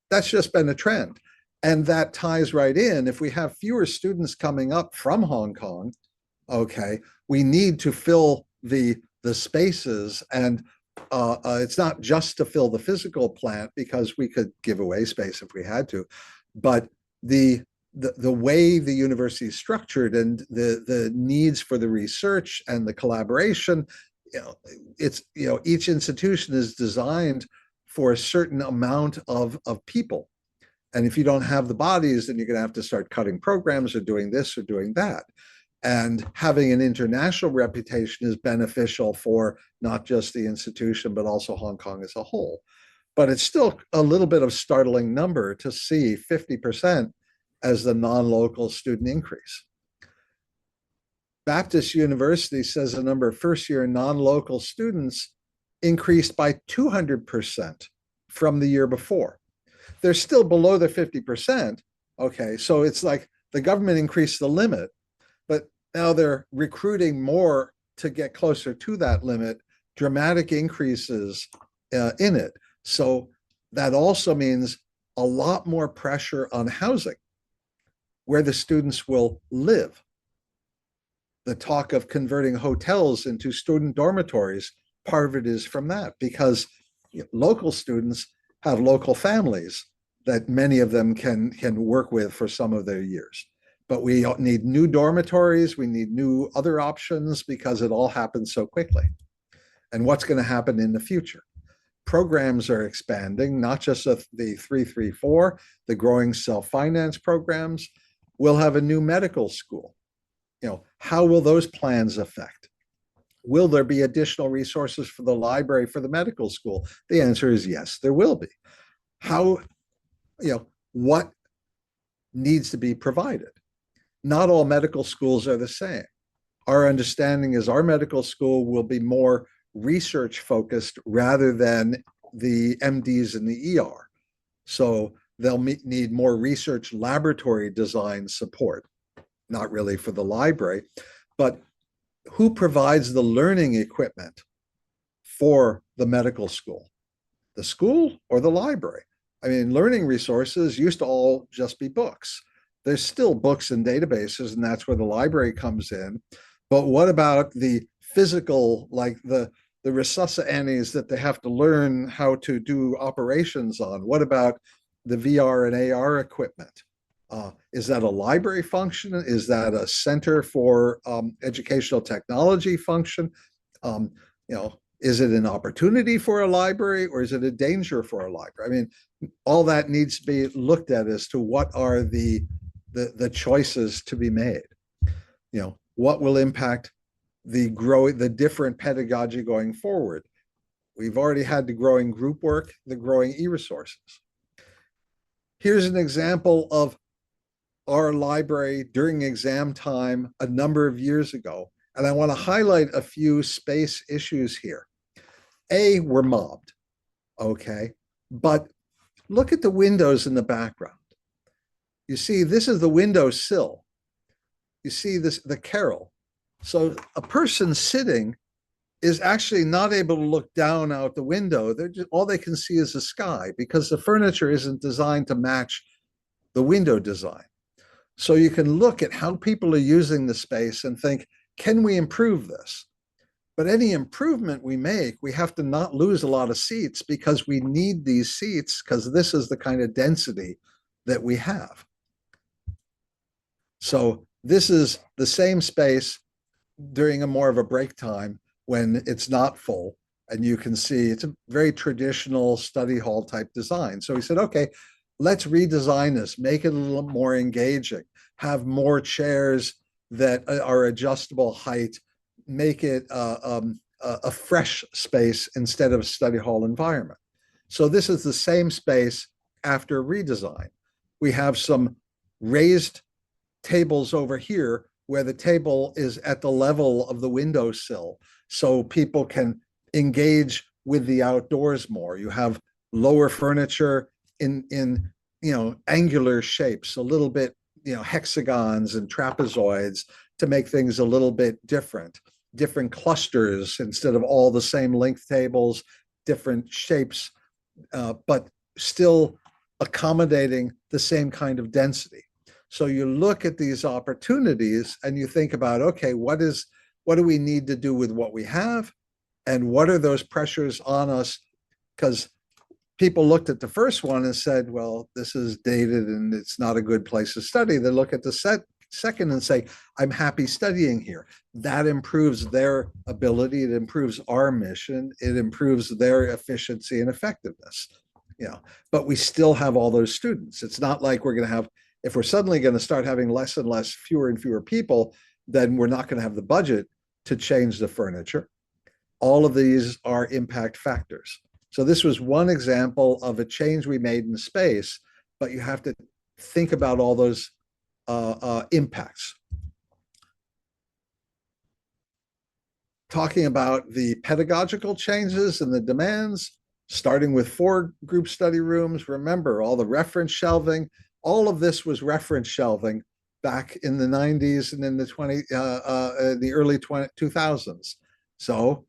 That's just been a trend. And that ties right in. If we have fewer students coming up from Hong Kong, okay, we need to fill the spaces. And it's not just to fill the physical plant, because we could give away space if we had to, but the way the university is structured and the needs for the research and the collaboration, each institution is designed for a certain amount of people. And if you don't have the bodies, then you're going to have to start cutting programs or doing this or doing that. And having an international reputation is beneficial for not just the institution, but also Hong Kong as a whole. But it's still a little bit of startling number to see 50% as the non-local student increase. Baptist University says the number of first-year non-local students increased by 200% from the year before. They're still below the 50%. Okay, so it's like the government increased the limit, but Now they're recruiting more to get closer to that limit, dramatic increases in it. So that also means a lot more pressure on housing where the students will live. The talk of converting hotels into student dormitories, part of it is from that, because local students have local families that many of them can work with for some of their years. But we need new dormitories, we need new other options because it all happens so quickly. And what's going to happen in the future? Programs are expanding, not just the 334, the growing self-finance programs. We'll have a new medical school. How will those plans affect? Will there be additional resources for the library for the medical school? The answer is yes, there will be. How, what needs to be provided? Not all medical schools are the same. Our understanding is our medical school will be more research focused rather than the MDs in the ER. So they'll need more research laboratory design support, not really for the library, but who provides the learning equipment for the medical school? The school or the library? I mean, learning resources used to all just be books. There's still books and databases, and that's where the library comes in. But what about the physical, like the resuscitantes that they have to learn how to do operations on? What about the VR and AR equipment? Is that a library function? Is that a center for educational technology function? Is it an opportunity for a library or is it a danger for a library? I mean, all that needs to be looked at as to what are the choices to be made. What will impact the different pedagogy going forward? We've already had the growing group work, the growing e-resources. Here's an example of our library during exam time a number of years ago. And I want to highlight a few space issues here. We're mobbed, okay? But look at the windows in the background. You see, this is the window sill. You see the carrel. So a person sitting is actually not able to look down out the window. All they can see is the sky because the furniture isn't designed to match the window design. So you can look at how people are using the space and think, can we improve this? But any improvement we make, we have to not lose a lot of seats because we need these seats because this is the kind of density that we have. So this is the same space during a more of a break time when it's not full. And you can see it's a very traditional study hall type design. So we said, okay, let's redesign this, make it a little more engaging, have more chairs that are adjustable height, make it a fresh space instead of a study hall environment. So this is the same space after redesign. We have some raised tables over here where the table is at the level of the windowsill so people can engage with the outdoors more. You have lower furniture in angular shapes, a little bit, hexagons and trapezoids to make things a little bit different clusters instead of all the same length tables, different shapes, but still accommodating the same kind of density. So you look at these opportunities and you think about, okay, what do we need to do with what we have? And what are those pressures on us? Because people looked at the first one and said, well, this is dated and it's not a good place to study. They look at the second and say, I'm happy studying here. That improves their ability. It improves our mission. It improves their efficiency and effectiveness. But we still have all those students. It's not like we're going to have, if we're suddenly going to start having less and less, fewer and fewer people, then we're not going to have the budget to change the furniture. All of these are impact factors. So this was one example of a change we made in space, but you have to think about all those impacts. Talking about the pedagogical changes and the demands, starting with 4 group study rooms. Remember, all the reference shelving, all of this was reference shelving back in the 90s and in the early 2000s. So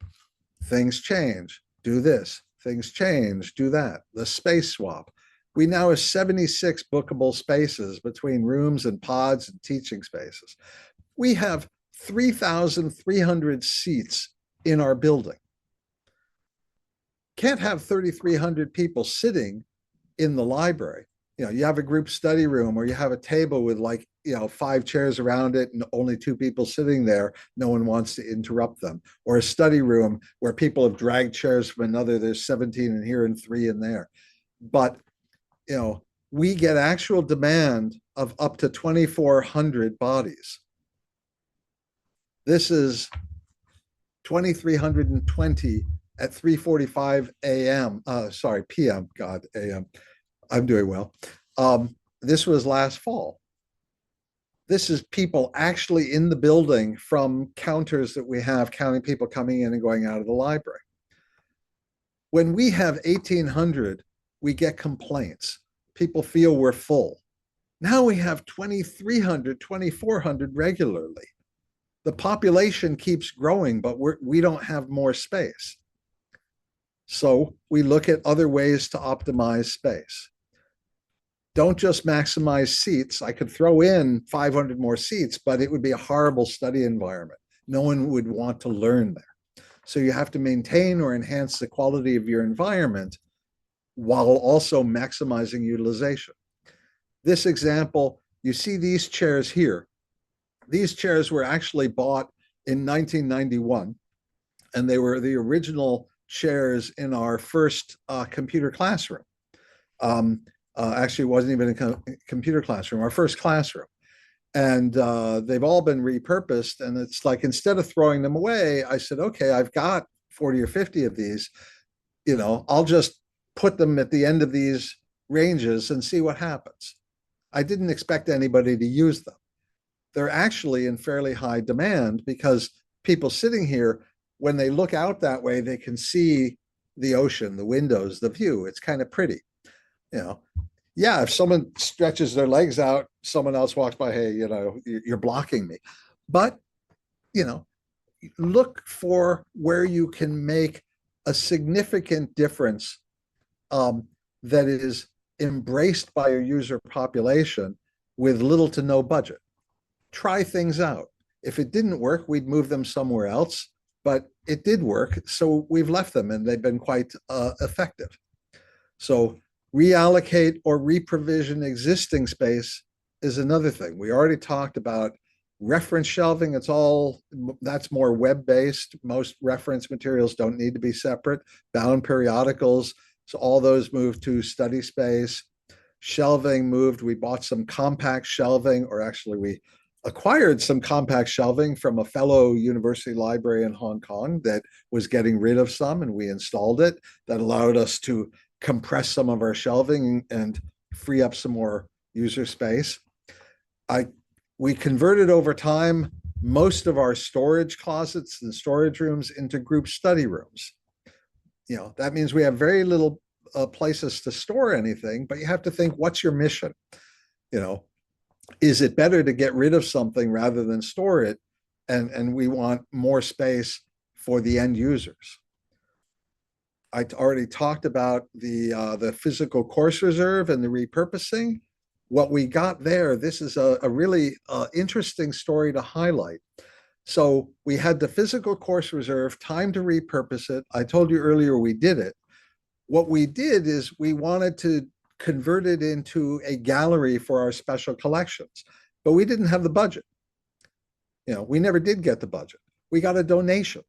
things change, do this, things change, do that. The space swap. We now have 76 bookable spaces between rooms and pods and teaching spaces. We have 3,300 seats in our building. Can't have 3,300 people sitting in the library. You have a group study room, or you have a table with 5 chairs around it and only 2 people sitting there. No one wants to interrupt them. Or a study room where people have dragged chairs from another. There's 17 in here and 3 in there. But, we get actual demand of up to 2,400 bodies. This is 2,320 at 3:45 a.m. P.m. God, a.m. I'm doing well. This was last fall. This is people actually in the building from counters that we have, counting people coming in and going out of the library. When we have 1,800, we get complaints. People feel we're full. Now we have 2,300, 2,400 regularly. The population keeps growing, but we don't have more space. So we look at other ways to optimize space. Don't just maximize seats. I could throw in 500 more seats, but it would be a horrible study environment. No one would want to learn there. So you have to maintain or enhance the quality of your environment while also maximizing utilization. This example, you see these chairs here. These chairs were actually bought in 1991, and they were the original chairs in our first computer classroom. Actually, it wasn't even a computer classroom, our first classroom. And they've all been repurposed. And it's like, instead of throwing them away, I said, okay, I've got 40 or 50 of these. I'll just put them at the end of these ranges and see what happens. I didn't expect anybody to use them. They're actually in fairly high demand because people sitting here, when they look out that way, they can see the ocean, the windows, the view. It's kind of pretty. Yeah, if someone stretches their legs out, someone else walks by, hey, you're blocking me. But, look for where you can make a significant difference that is embraced by your user population with little to no budget. Try things out. If it didn't work, we'd move them somewhere else, but it did work. So we've left them and they've been quite effective. So reallocate or reprovision existing space is another thing. We already talked about reference shelving. That's more web-based. Most reference materials don't need to be separate. Bound periodicals, so all those moved to study space. Shelving moved. We bought some compact shelving, or actually we acquired some compact shelving from a fellow university library in Hong Kong that was getting rid of some, and we installed it. That allowed us to compress some of our shelving and free up some more user space. We converted over time most of our storage closets and storage rooms into group study rooms. That means we have very little places to store anything, but you have to think, what's your mission? Is it better to get rid of something rather than store it? And we want more space for the end users. I already talked about the physical course reserve and the repurposing. What we got there, this is a really interesting story to highlight. So we had the physical course reserve, time to repurpose it. I told you earlier we did it. What we did is we wanted to convert it into a gallery for our special collections, but we didn't have the budget. We never did get the budget. We got a donation.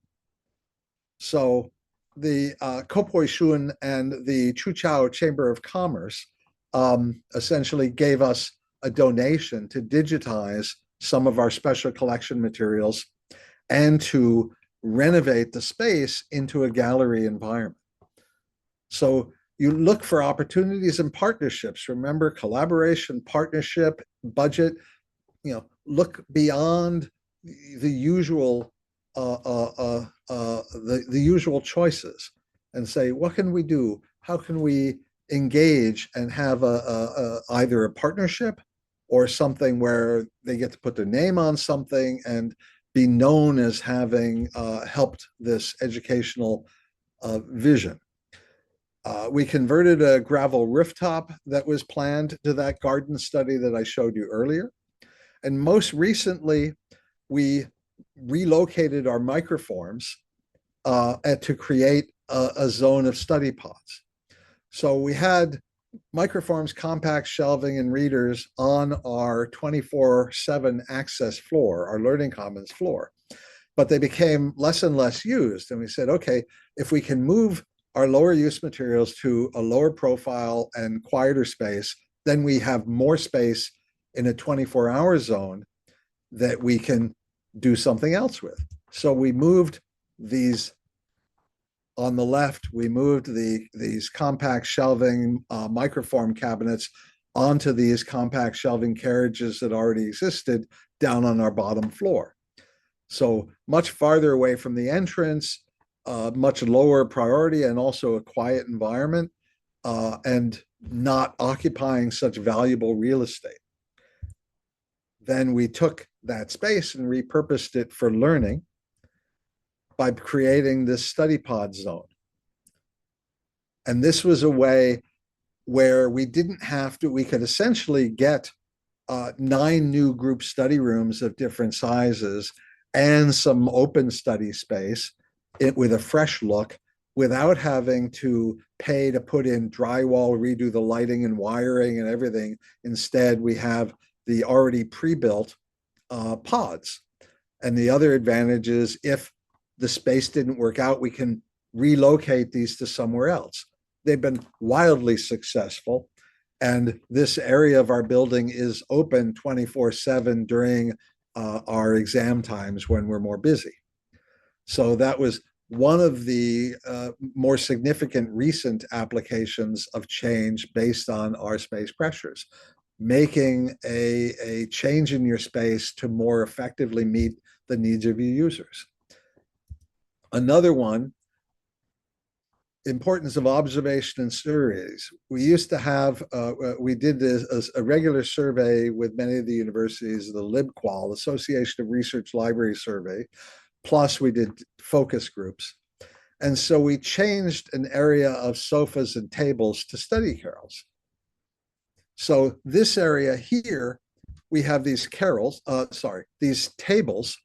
So the Kopoi Shun and the Chuchao Chamber of Commerce essentially gave us a donation to digitize some of our special collection materials and to renovate the space into a gallery environment. So you look for opportunities and partnerships. Remember, collaboration, partnership, budget. Look beyond the usual the usual choices and say, what can we do? How can we engage and have either a partnership or something where they get to put their name on something and be known as having helped this educational vision. We converted a gravel rooftop that was planned to that garden study that I showed you earlier. And most recently, we relocated our microforms to create a zone of study pods. So we had microforms, compact shelving, and readers on our 24/7 access floor, our Learning Commons floor. But they became less and less used. And we said, okay, if we can move our lower use materials to a lower profile and quieter space, then we have more space in a 24-hour zone that we can do something else with. So we moved these on the left, we moved these compact shelving microform cabinets onto these compact shelving carriages that already existed down on our bottom floor. So much farther away from the entrance, much lower priority, and also a quiet environment, and not occupying such valuable real estate. Then we took that space and repurposed it for learning by creating this study pod zone. And this was a way where we didn't have to, we could essentially get 9 new group study rooms of different sizes and some open study space with a fresh look without having to pay to put in drywall, redo the lighting and wiring and everything. Instead, we have the already pre-built pods. And the other advantage is if the space didn't work out, we can relocate these to somewhere else. They've been wildly successful. And this area of our building is open 24/7 during our exam times when we're more busy. So that was one of the more significant recent applications of change based on our space pressures, making a change in your space to more effectively meet the needs of your users. Another one, importance of observation and surveys. We used to have, we did this, a regular survey with many of the universities, the LibQual, Association of Research Library Survey, plus we did focus groups. And so we changed an area of sofas and tables to study carrels. So this area here, we have these these tables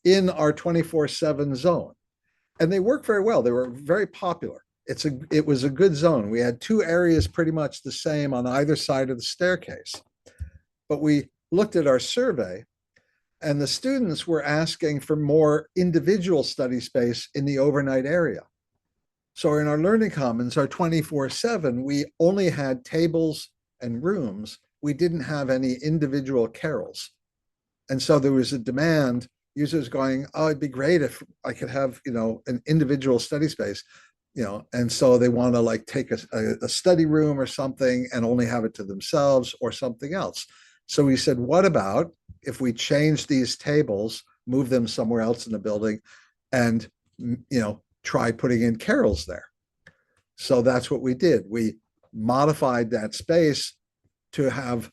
in our 24/7 zone. And they work very well. They were very popular. It was a good zone. We had 2 areas pretty much the same on either side of the staircase. But we looked at our survey, and the students were asking for more individual study space in the overnight area. So in our Learning Commons, our 24/7, we only had tables and rooms. We didn't have any individual carrels. And so there was a demand, users going, oh, it'd be great if I could have, an individual study space, and so they want to like take a study room or something and only have it to themselves or something else. So we said, what about if we change these tables, move them somewhere else in the building, and, try putting in carrels there? So that's what we did. We modified that space to have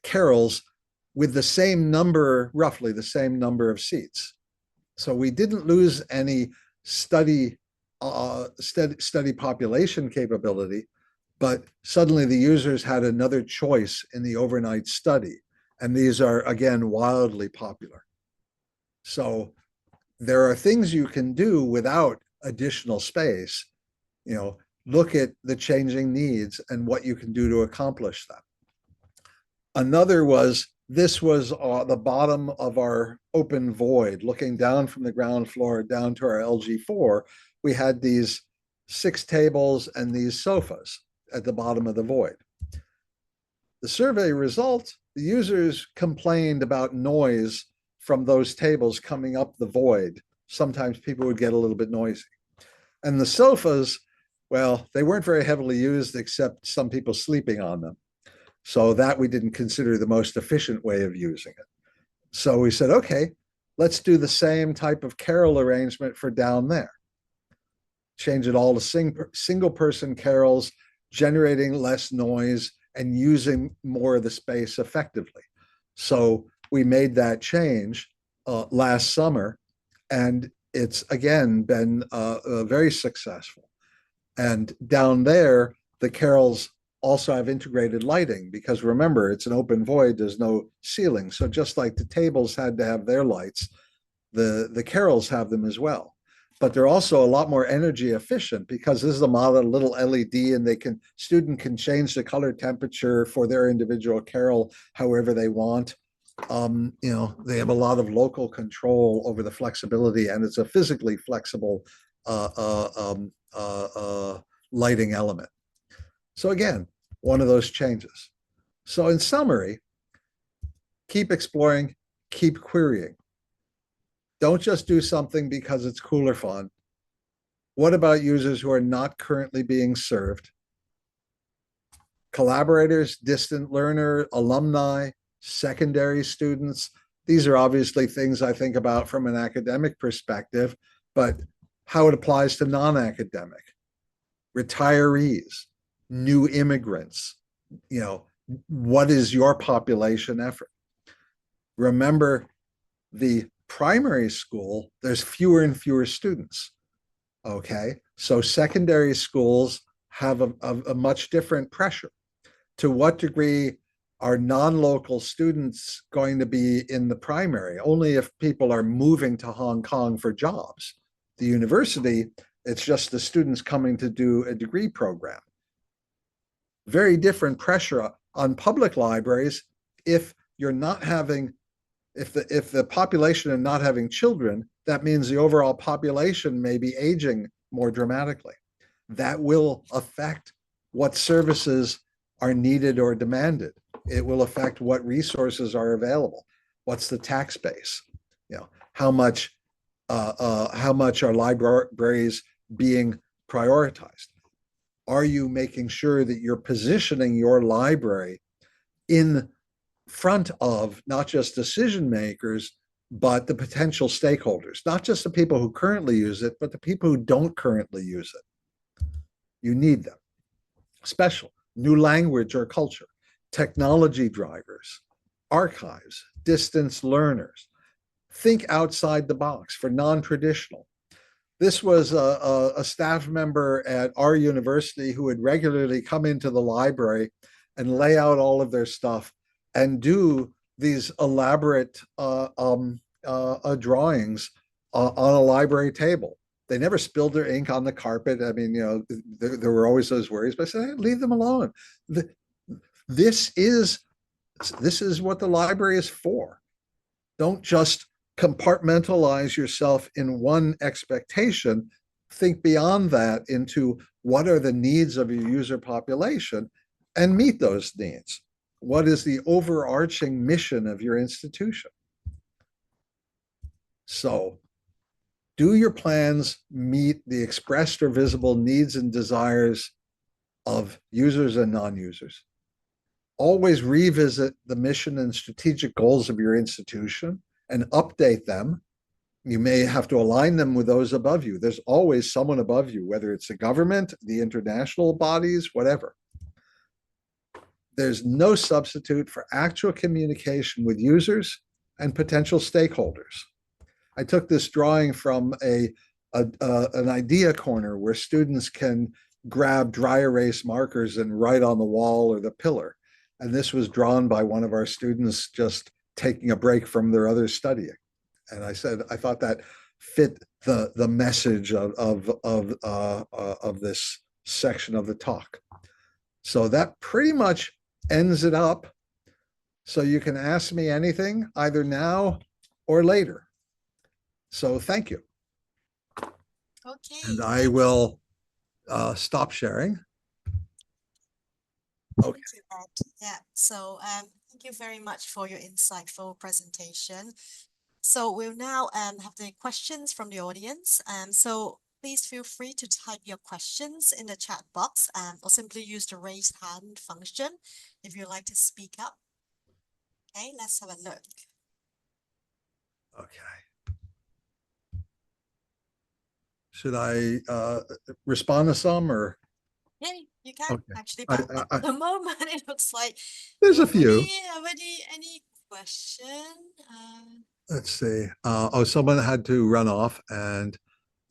carrels with the same number, roughly the same number of seats. So we didn't lose any study population capability, but suddenly the users had another choice in the overnight study. And these are, again, wildly popular. So there are things you can do without additional space. Look at the changing needs and what you can do to accomplish them. Another was, this was the bottom of our open void, looking down from the ground floor down to our LG4. We had these 6 tables and these sofas at the bottom of the void. The survey result, the users complained about noise from those tables coming up the void. Sometimes people would get a little bit noisy. And the sofas, well, they weren't very heavily used except some people sleeping on them. So that we didn't consider the most efficient way of using it. So we said, okay, let's do the same type of carrel arrangement for down there. Change it all to single person carrels, generating less noise and using more of the space effectively. So we made that change last summer, and it's again been very successful. And down there, the carols also have integrated lighting because remember, it's an open void, there's no ceiling. So just like the tables had to have their lights, the carols have them as well. But they're also a lot more energy efficient because this is a model little LED, and student can change the color temperature for their individual carol however they want. They have a lot of local control over the flexibility, and it's a physically flexible lighting element. So again, one of those changes. So in summary, keep exploring, keep querying. Don't just do something because it's cool or fun. What about users who are not currently being served? Collaborators, distant learner, alumni, secondary students. These are obviously things I think about from an academic perspective, but how it applies to non-academic, retirees, new immigrants. What is your population effort? Remember, the primary school, there's fewer and fewer students. Okay, so secondary schools have a much different pressure. To what degree are non-local students going to be in the primary? Only if people are moving to Hong Kong for jobs. The university, it's just the students coming to do a degree program. Very different pressure on public libraries if you're not having, if the population are not having children, that means the overall population may be aging more dramatically. That will affect what services are needed or demanded. It will affect what resources are available. What's the tax base? How much are libraries being prioritized? Are you making sure that you're positioning your library in front of not just decision makers, but the potential stakeholders, not just the people who currently use it, but the people who don't currently use it? You need them. Special, new language or culture, technology drivers, archives, distance learners. Think outside the box for non-traditional. This was a staff member at our university who would regularly come into the library and lay out all of their stuff and do these elaborate drawings on a library table. They never spilled their ink on the carpet. I mean, there were always those worries, but I said, hey, leave them alone. This is what the library is for. Don't just compartmentalize yourself in one expectation. Think beyond that into what are the needs of your user population and meet those needs. What is the overarching mission of your institution? So, do your plans meet the expressed or visible needs and desires of users and non-users? Always revisit the mission and strategic goals of your institution and update them. You may have to align them with those above you. There's always someone above you, whether it's the government, the international bodies, whatever. There's no substitute for actual communication with users and potential stakeholders. I took this drawing from an idea corner where students can grab dry erase markers and write on the wall or the pillar. And this was drawn by one of our students just taking a break from their other studying. And I said, I thought that fit the message of this section of the talk. So that pretty much ends it up. So you can ask me anything either now or later. So thank you. Okay. And I will stop sharing. Okay. Thank you, Ed. Yeah. So thank you very much for your insightful presentation. So we'll now have the questions from the audience. So please feel free to type your questions in the chat box or simply use the raise hand function if you'd like to speak up. Okay, let's have a look. Okay. Should I respond to some or? Yeah, you can Okay. actually, but at the moment it looks like There's a few. Have any question. Let's see. Oh, someone had to run off, and it's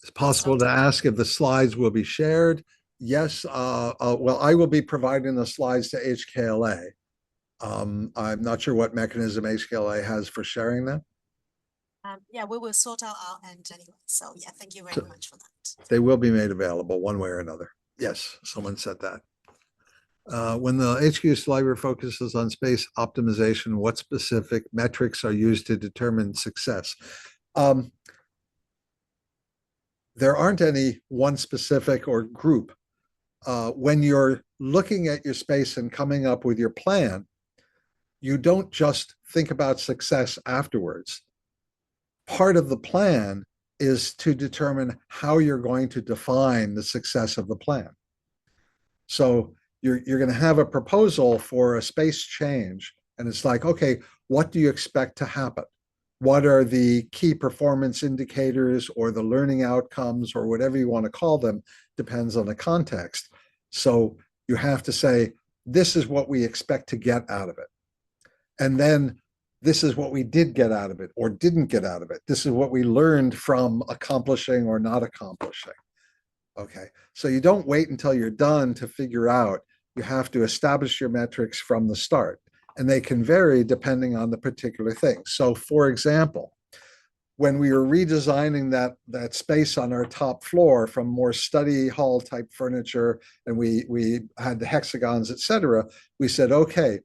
That's possible to okay. ask if the slides will be shared. Yes. Well, I will be providing the slides to HKLA. I'm not sure what mechanism HKLA has for sharing them. Yeah, we will sort out our end anyway. So yeah, thank you very So much for that. they will be made available one way or another. Yes, someone said that. When the HQ's library focuses on space optimization, what specific metrics are used to determine success? Um, there aren't any one specific or group. When you're looking at your space and coming up with your plan, you don't just think about success afterwards. Part of the plan is to determine how you're going to define the success of the plan. So you're going to have a proposal for a space change, and it's like, okay, what do you expect to happen? What are the key performance indicators or the learning outcomes or whatever you want to call them, depends on the context. So you have to say, this is what we expect to get out of it. And then this is what we did get out of it or didn't get out of it. This is what we learned from accomplishing or not accomplishing. Okay. So you don't wait until you're done to figure out. You have to establish your metrics from the start, and they can vary depending on the particular thing. So, for example, when we were redesigning that space on our top floor from more study hall type furniture, and we had the hexagons, etc., we said, okay,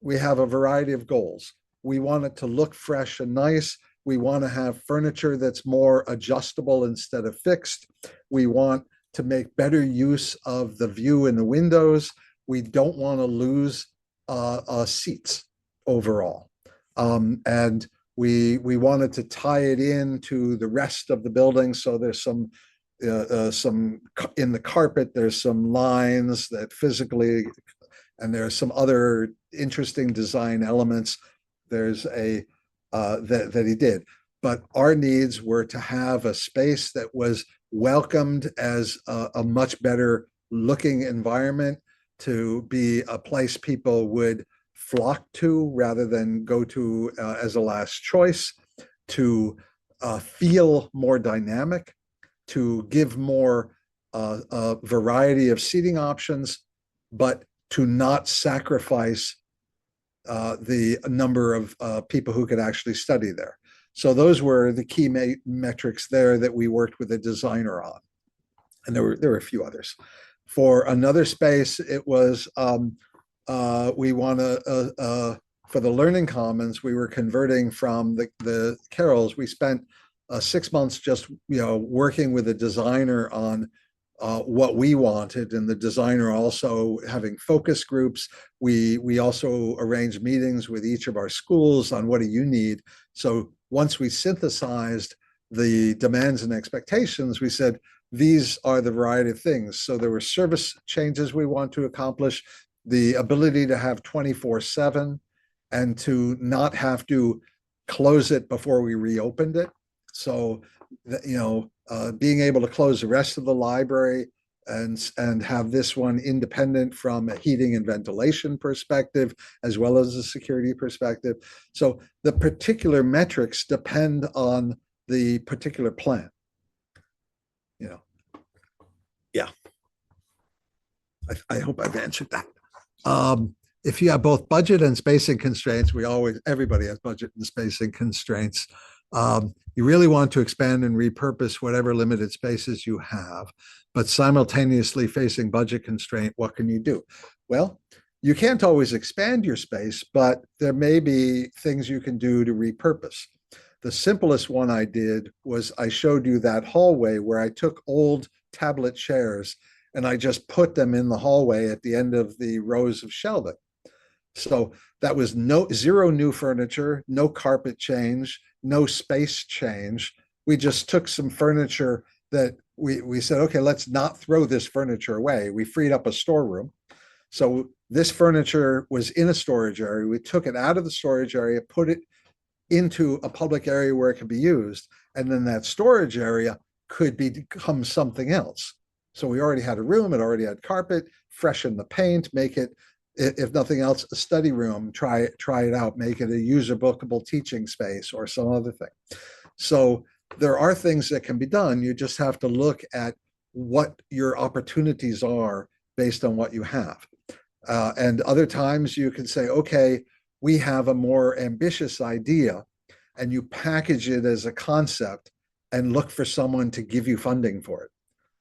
we have a variety of goals. We want it to look fresh and nice. We want to have furniture that's more adjustable instead of fixed. We want to make better use of the view in the windows. We don't want to lose seats overall. And we wanted to tie it into the rest of the building. So there's some in the carpet, there's some lines that physically, and there's some other interesting design elements. There's a that he did, but our needs were to have a space that was welcomed as a much better looking environment, to be a place people would flock to rather than go to as a last choice, to feel more dynamic, to give more variety of seating options, but to not sacrifice the number of people who could actually study there. So those were the key metrics there that we worked with a designer on. And there were a few others. For another space, it was we want to for the learning commons, we were converting from the Carols. We spent 6 months just working with a designer on what we wanted, and the designer also having focus groups. We also arranged meetings with each of our schools on what do you need. So once we synthesized the demands and expectations, we said, these are the variety of things. So there were service changes we want to accomplish, the ability to have 24/7 and to not have to close it before we reopened it. So, being able to close the rest of the library and have this one independent from a heating and ventilation perspective, as well as a security perspective. So the particular metrics depend on the particular plan. Yeah. I hope I've answered that. If you have both budget and spacing constraints, everybody has budget and spacing constraints. You really want to expand and repurpose whatever limited spaces you have, but simultaneously facing budget constraint, what can you do? Well, you can't always expand your space, but there may be things you can do to repurpose. The simplest one I did was I showed you that hallway where I took old tablet chairs and I just put them in the hallway at the end of the rows of shelving. So that was zero new furniture, no carpet change, no space change. We just took some furniture that we said, okay, let's not throw this furniture away. We freed up a storeroom. So this furniture was in a storage area. We took it out of the storage area, put it into a public area where it could be used. And then that storage area could become something else. So we already had a room, it already had carpet, freshen the paint, make it if nothing else, a study room, try it out, make it a user bookable teaching space or some other thing. So there are things that can be done. You just have to look at what your opportunities are based on what you have. And other times you can say, okay, we have a more ambitious idea, and you package it as a concept and look for someone to give you funding for it.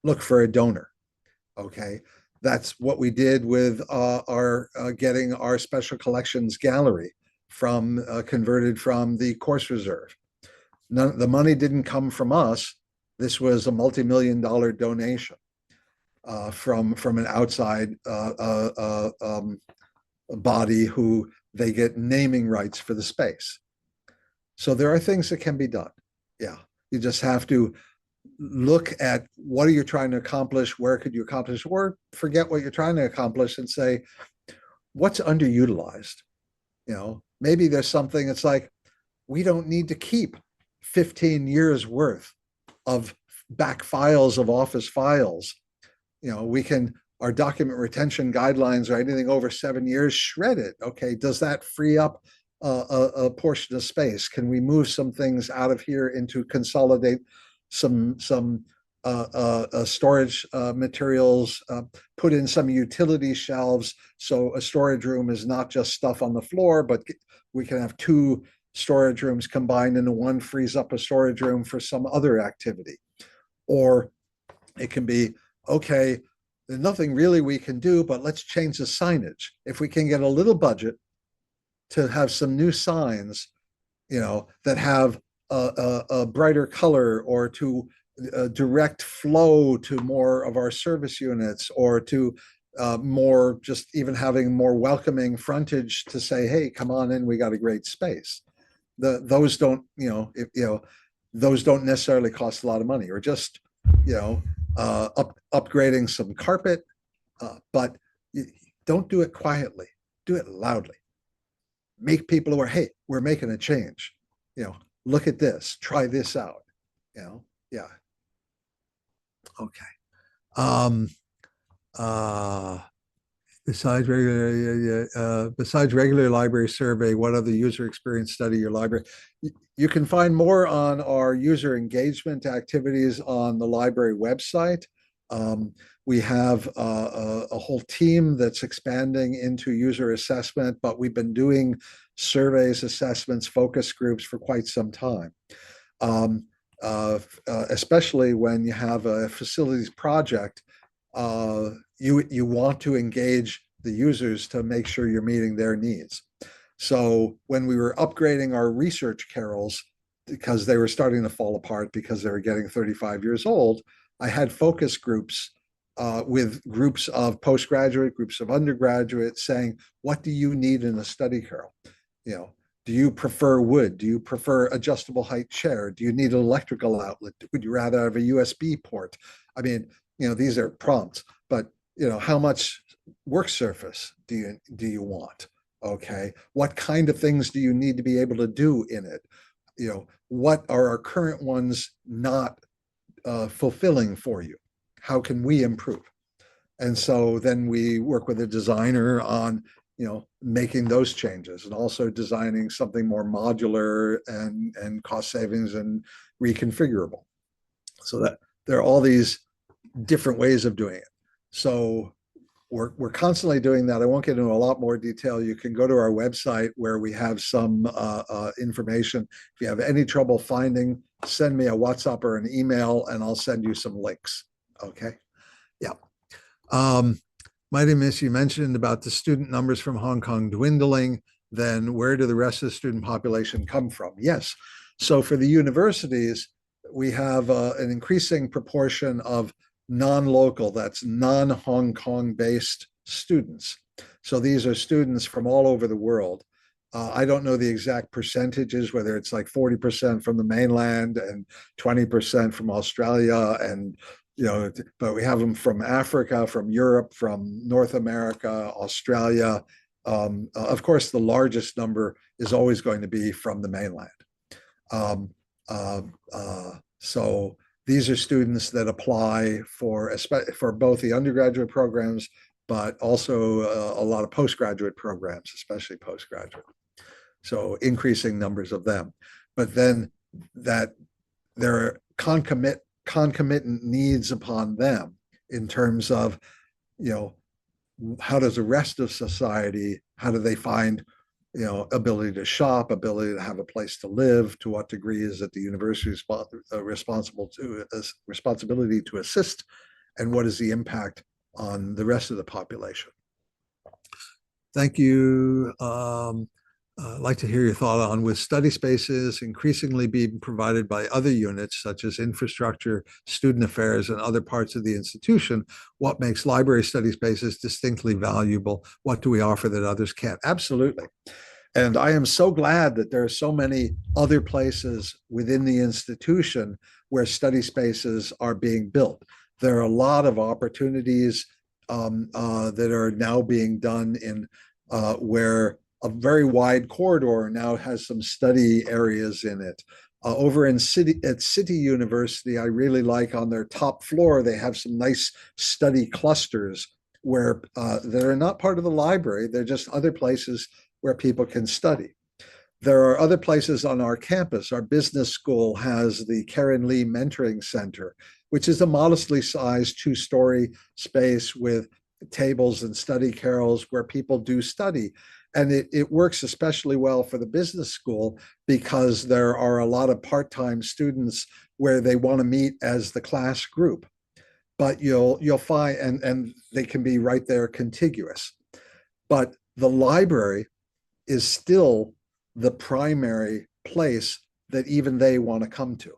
Look for a donor. Okay. That's what we did with our getting our special collections gallery from converted from the course reserve. The money didn't come from us. This was a multi-million-dollar donation from an outside body who they get naming rights for the space. So there are things that can be done. Yeah, you just have to look at what are you trying to accomplish, where could you accomplish, or forget what you're trying to accomplish and say, what's underutilized? Maybe there's something, it's like, we don't need to keep 15 years worth of back files of office files. We can, our document retention guidelines or anything over 7 years, shred it. Okay, does that free up a portion of space? Can we move some things out of here into consolidate some storage materials, put in some utility shelves, so a storage room is not just stuff on the floor, but we can have 2 storage rooms combined into one, frees up a storage room for some other activity. Or it can be, okay, there's nothing really we can do, but let's change the signage. If we can get a little budget to have some new signs, that have a brighter color, or to direct flow to more of our service units, or to more, just even having more welcoming frontage to say, hey, come on in, we got a great space. Those don't, those don't necessarily cost a lot of money, or just, upgrading some carpet, but don't do it quietly, do it loudly. Make people aware, hey, we're making a change. Look at this, try this out. Yeah. Okay. Besides regular library survey, what other user experience study your library? You can find more on our user engagement activities on the library website. We have a whole team that's expanding into user assessment, but we've been doing surveys, assessments, focus groups for quite some time. Especially when you have a facilities project, you want to engage the users to make sure you're meeting their needs. So when we were upgrading our research carrels, because they were starting to fall apart because they were getting 35 years old, I had focus groups with groups of postgraduate, groups of undergraduates saying, what do you need in a study carrel? Do you prefer wood? Do you prefer adjustable height chair? Do you need an electrical outlet? Would you rather have a USB port? I mean, these are prompts, but how much work surface do you want? Okay, what kind of things do you need to be able to do in it? What are our current ones not fulfilling for you? How can we improve? And so then we work with a designer on making those changes, and also designing something more modular and cost savings and reconfigurable. So that there are all these different ways of doing it. So we're constantly doing that. I won't get into a lot more detail. You can go to our website where we have some information. If you have any trouble finding, send me a WhatsApp or an email, and I'll send you some links. Okay. Yeah. Mighty Miss, you mentioned about the student numbers from Hong Kong dwindling. Then where do the rest of the student population come from? Yes. So for the universities, we have an increasing proportion of non-local, that's non-Hong Kong based students. So these are students from all over the world. I don't know the exact percentages, whether it's like 40% from the mainland and 20% from Australia, and but we have them from Africa, from Europe, from North America, Australia. Of course, the largest number is always going to be from the mainland. So these are students that apply for both the undergraduate programs but also a lot of postgraduate programs, especially postgraduate. So increasing numbers of them. But then that there are concomitant needs upon them in terms of, you know, how does the rest of society, how do they find, you know, ability to shop, ability to have a place to live? To what degree is it the university's responsibility to assist, and what is the impact on the rest of the population? Thank you. I'd like to hear your thought on, with study spaces increasingly being provided by other units such as infrastructure, student affairs, and other parts of the institution, what makes library study spaces distinctly valuable? What do we offer that others can't? Absolutely. And I am so glad that there are so many other places within the institution where study spaces are being built. There are a lot of opportunities that are now being done in where a very wide corridor now has some study areas in it. Over in City University, I really like, on their top floor, they have some nice study clusters where that are not part of the library. They're just other places where people can study. There are other places on our campus. Our business school has the Karen Lee Mentoring Center, which is a modestly sized 2-story space with tables and study carrels where people do study. And it works especially well for the business school because there are a lot of part-time students where they want to meet as the class group. But you'll find, and they can be right there contiguous. But the library is still the primary place that even they want to come to.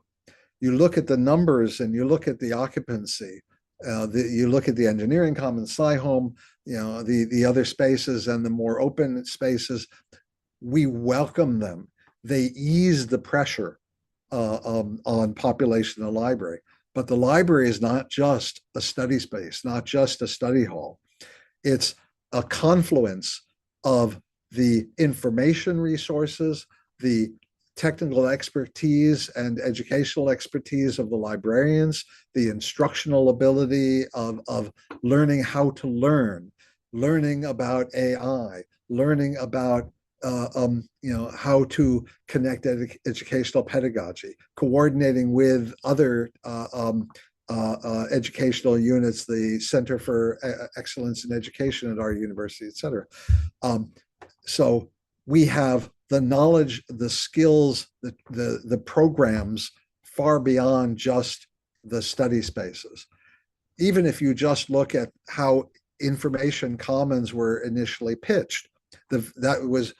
You look at the numbers and you look at the occupancy, you look at the engineering commons, Sci-Home, you know, the other spaces and the more open spaces, we welcome them. They ease the pressure on population in the library. But the library is not just a study space, not just a study hall. It's a confluence of the information resources, the technical expertise and educational expertise of the librarians, the instructional ability of learning how to learn, learning about AI, learning about how to connect educational pedagogy, coordinating with other educational units, the Center for Excellence in Education at our university, et cetera. So we have the knowledge, the skills, the programs far beyond just the study spaces. Even if you just look at how information commons were initially pitched, that was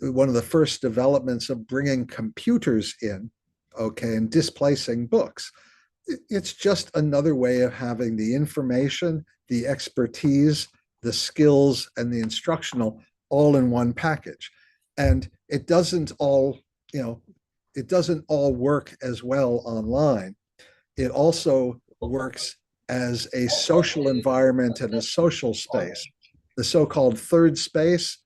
one of the first developments of bringing computers in, okay, and displacing books. It's just another way of having the information, the expertise, the skills, and the instructional all in one package. And it doesn't all work as well online. It also works as a social environment and a social space. The so-called third space,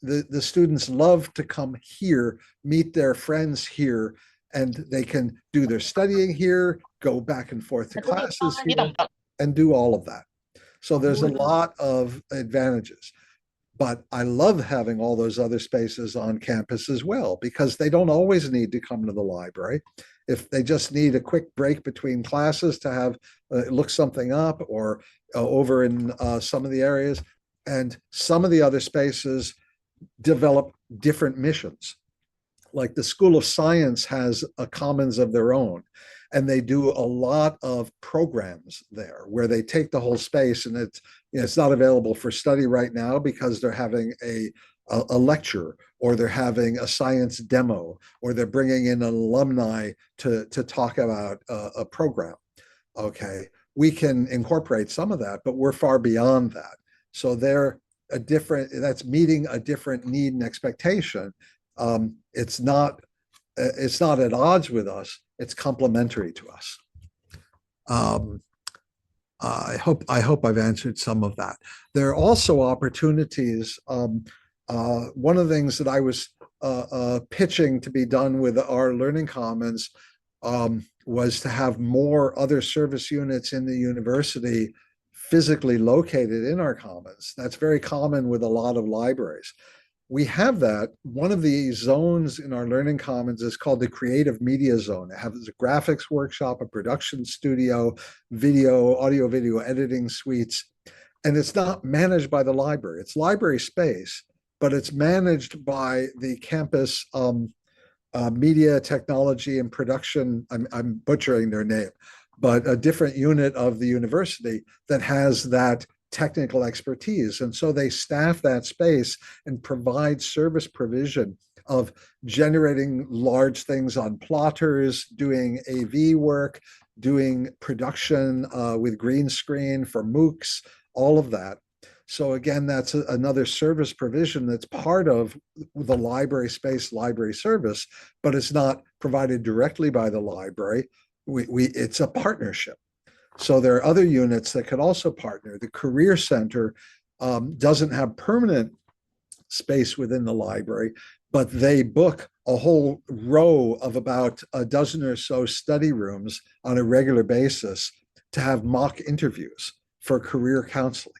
the students love to come here, meet their friends here, and they can do their studying here, go back and forth to classes here, and do all of that. So there's a lot of advantages. But I love having all those other spaces on campus as well, because they don't always need to come to the library. If they just need a quick break between classes to have look something up, or over in some of the areas, and some of the other spaces develop different missions. Like the School of Science has a commons of their own, and they do a lot of programs there where they take the whole space, and it's not available for study right now because they're having a lecture, or they're having a science demo, or they're bringing in an alumni to talk about a program. Okay, we can incorporate some of that, but we're far beyond that. So that's meeting a different need and expectation. It's not at odds with us. It's complementary to us. I hope I've answered some of that. There are also opportunities. One of the things that I was pitching to be done with our Learning Commons was to have more other service units in the university physically located in our commons. That's very common with a lot of libraries. We have that. One of the zones in our learning commons is called the creative media zone. It has a graphics workshop, a production studio, video, audio, video editing suites, and it's not managed by the library. It's library space, but it's managed by the campus media technology and production. I'm butchering their name, but a different unit of the university that has that technical expertise. And so they staff that space and provide service provision of generating large things on plotters, doing AV work, doing production with green screen for MOOCs, all of that. So again, that's another service provision that's part of the library space, library service, but it's not provided directly by the library. It's a partnership. So there are other units that could also partner. The Career Center doesn't have permanent space within the library, but they book a whole row of about a dozen or so study rooms on a regular basis to have mock interviews for career counseling.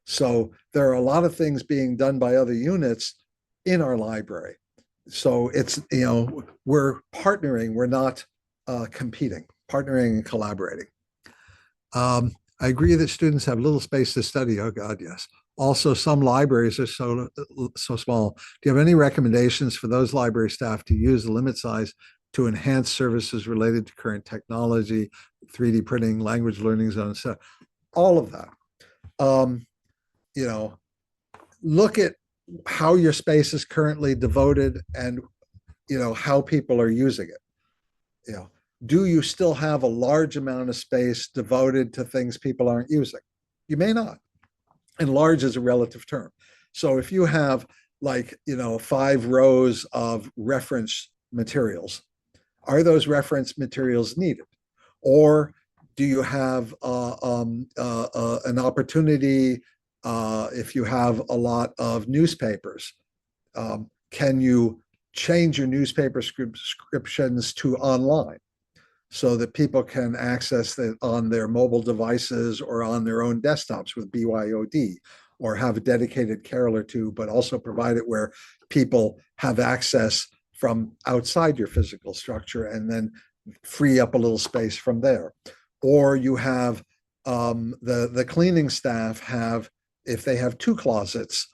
So there are a lot of things being done by other units in our library. So it's, we're partnering, we're not competing, partnering and collaborating. I agree that students have little space to study. Oh God, yes. Also, some libraries are so small. Do you have any recommendations for those library staff to use the limit size to enhance services related to current technology, 3D printing, language learning zones, all of that? Look at how your space is currently devoted and how people are using it. Do you still have a large amount of space devoted to things people aren't using? You may not. And large is a relative term. So if you have 5 rows of reference materials, are those reference materials needed? Or do you have an opportunity if you have a lot of newspapers? Can you change your newspaper subscriptions to online so that people can access it on their mobile devices or on their own desktops with BYOD, or have a dedicated Carol or two, but also provide it where people have access from outside your physical structure and then free up a little space from there? Or you have the cleaning staff have, if they have 2 closets,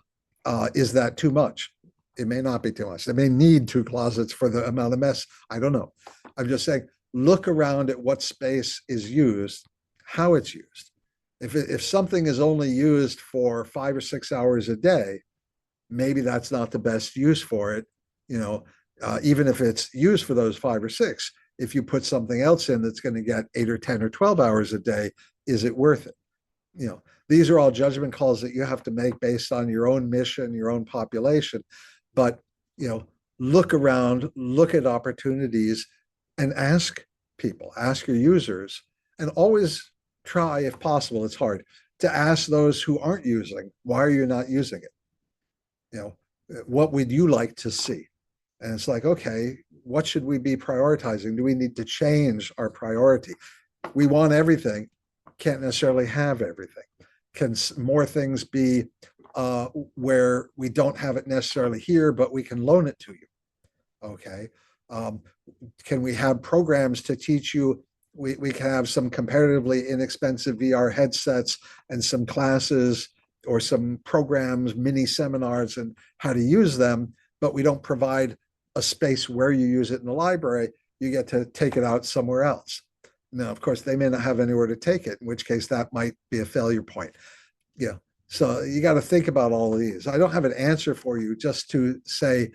is that too much? It may not be too much. They may need 2 closets for the amount of mess. I don't know. I'm just saying, look around at what space is used, how it's used. If something is only used for 5 or 6 hours a day, maybe that's not the best use for it. Even if it's used for those 5 or 6, if you put something else in that's going to get 8 or 10 or 12 hours a day, is it worth it? These are all judgment calls that you have to make based on your own mission, your own population. But, look around, look at opportunities, and ask people, ask your users, and always try, if possible, it's hard, to ask those who aren't using, why are you not using it? What would you like to see? And it's like, okay, what should we be prioritizing? Do we need to change our priority? We want everything, can't necessarily have everything. Can more things be where we don't have it necessarily here, but we can loan it to you? Okay. Can we have programs to teach you? We can have some comparatively inexpensive VR headsets and some classes or some programs, mini seminars, and how to use them, but we don't provide a space where you use it in the library. You get to take it out somewhere else. Now, of course, they may not have anywhere to take it, in which case that might be a failure point. So you got to think about all of these. I don't have an answer for you, just to say,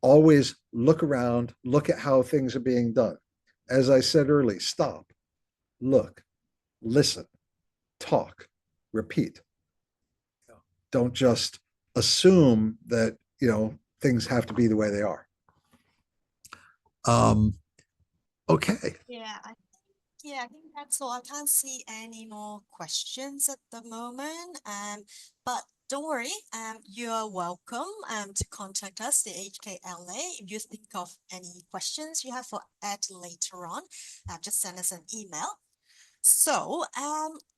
always look around, look at how things are being done. As I said earlier, stop, look, listen, talk, repeat. Don't just assume that, things have to be the way they are. Okay. Yeah, I think that's all. I can't see any more questions at the moment. But don't worry, you're welcome to contact us, the HKLA. If you think of any questions you have for Ed later on, just send us an email. So,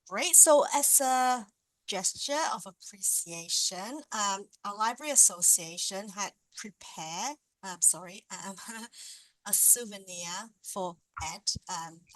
great. So as a gesture of appreciation, our library association had prepared, a souvenir for Ed,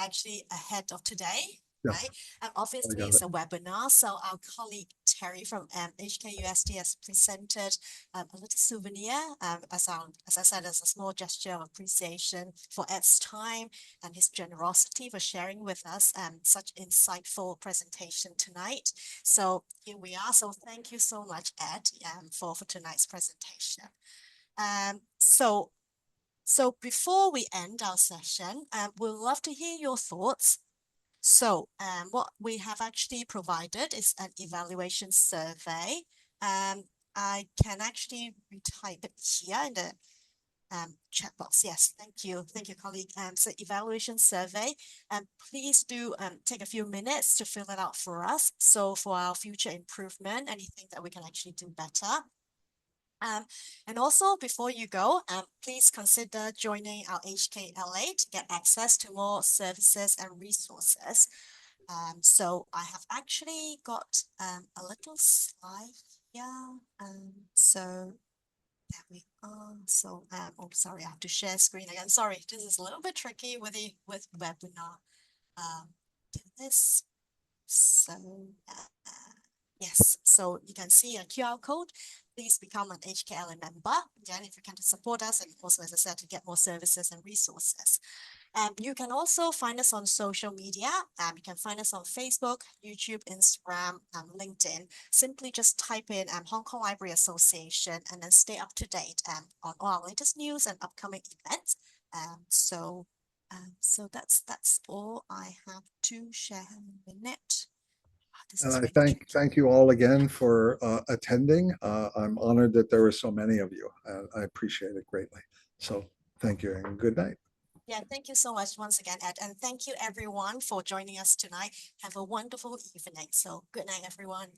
actually ahead of today, Yes, right? And I obviously got it's it. a webinar, so our colleague Terry from HKUST has presented a little souvenir as I said, as a small gesture of appreciation for Ed's time and his generosity for sharing with us such insightful presentation tonight. So here we are. So thank you so much, Ed, for tonight's presentation. So before we end our session, we'd love to hear your thoughts. So what we have actually provided is an evaluation survey. I can actually retype it here in the chat box. Yes, thank you, colleague. So evaluation survey, and please do take a few minutes to fill it out for us. So for our future improvement, anything that we can actually do better. And also before you go, please consider joining our HKLA to get access to more services and resources. So I have actually got a little slide here. So there we are. So oh sorry, I have to share screen again. Sorry, this is a little bit tricky with the webinar. Do this. So yes, so you can see a QR code. Please become an HKLA member. Then if you can support us and also, as I said, to get more services and resources. You can also find us on social media. You can find us on Facebook, YouTube, Instagram, LinkedIn. Simply just type in Hong Kong Library Association and then stay up to date on all our latest news and upcoming events. So that's all I have to share in a minute. This And is I really tricky. thank you all again for attending. I'm honored that there were so many of you, and I appreciate it greatly. So thank you and good night. Yeah, thank you so much once again, Ed. And thank you everyone for joining us tonight. Have a wonderful evening. So good night, everyone.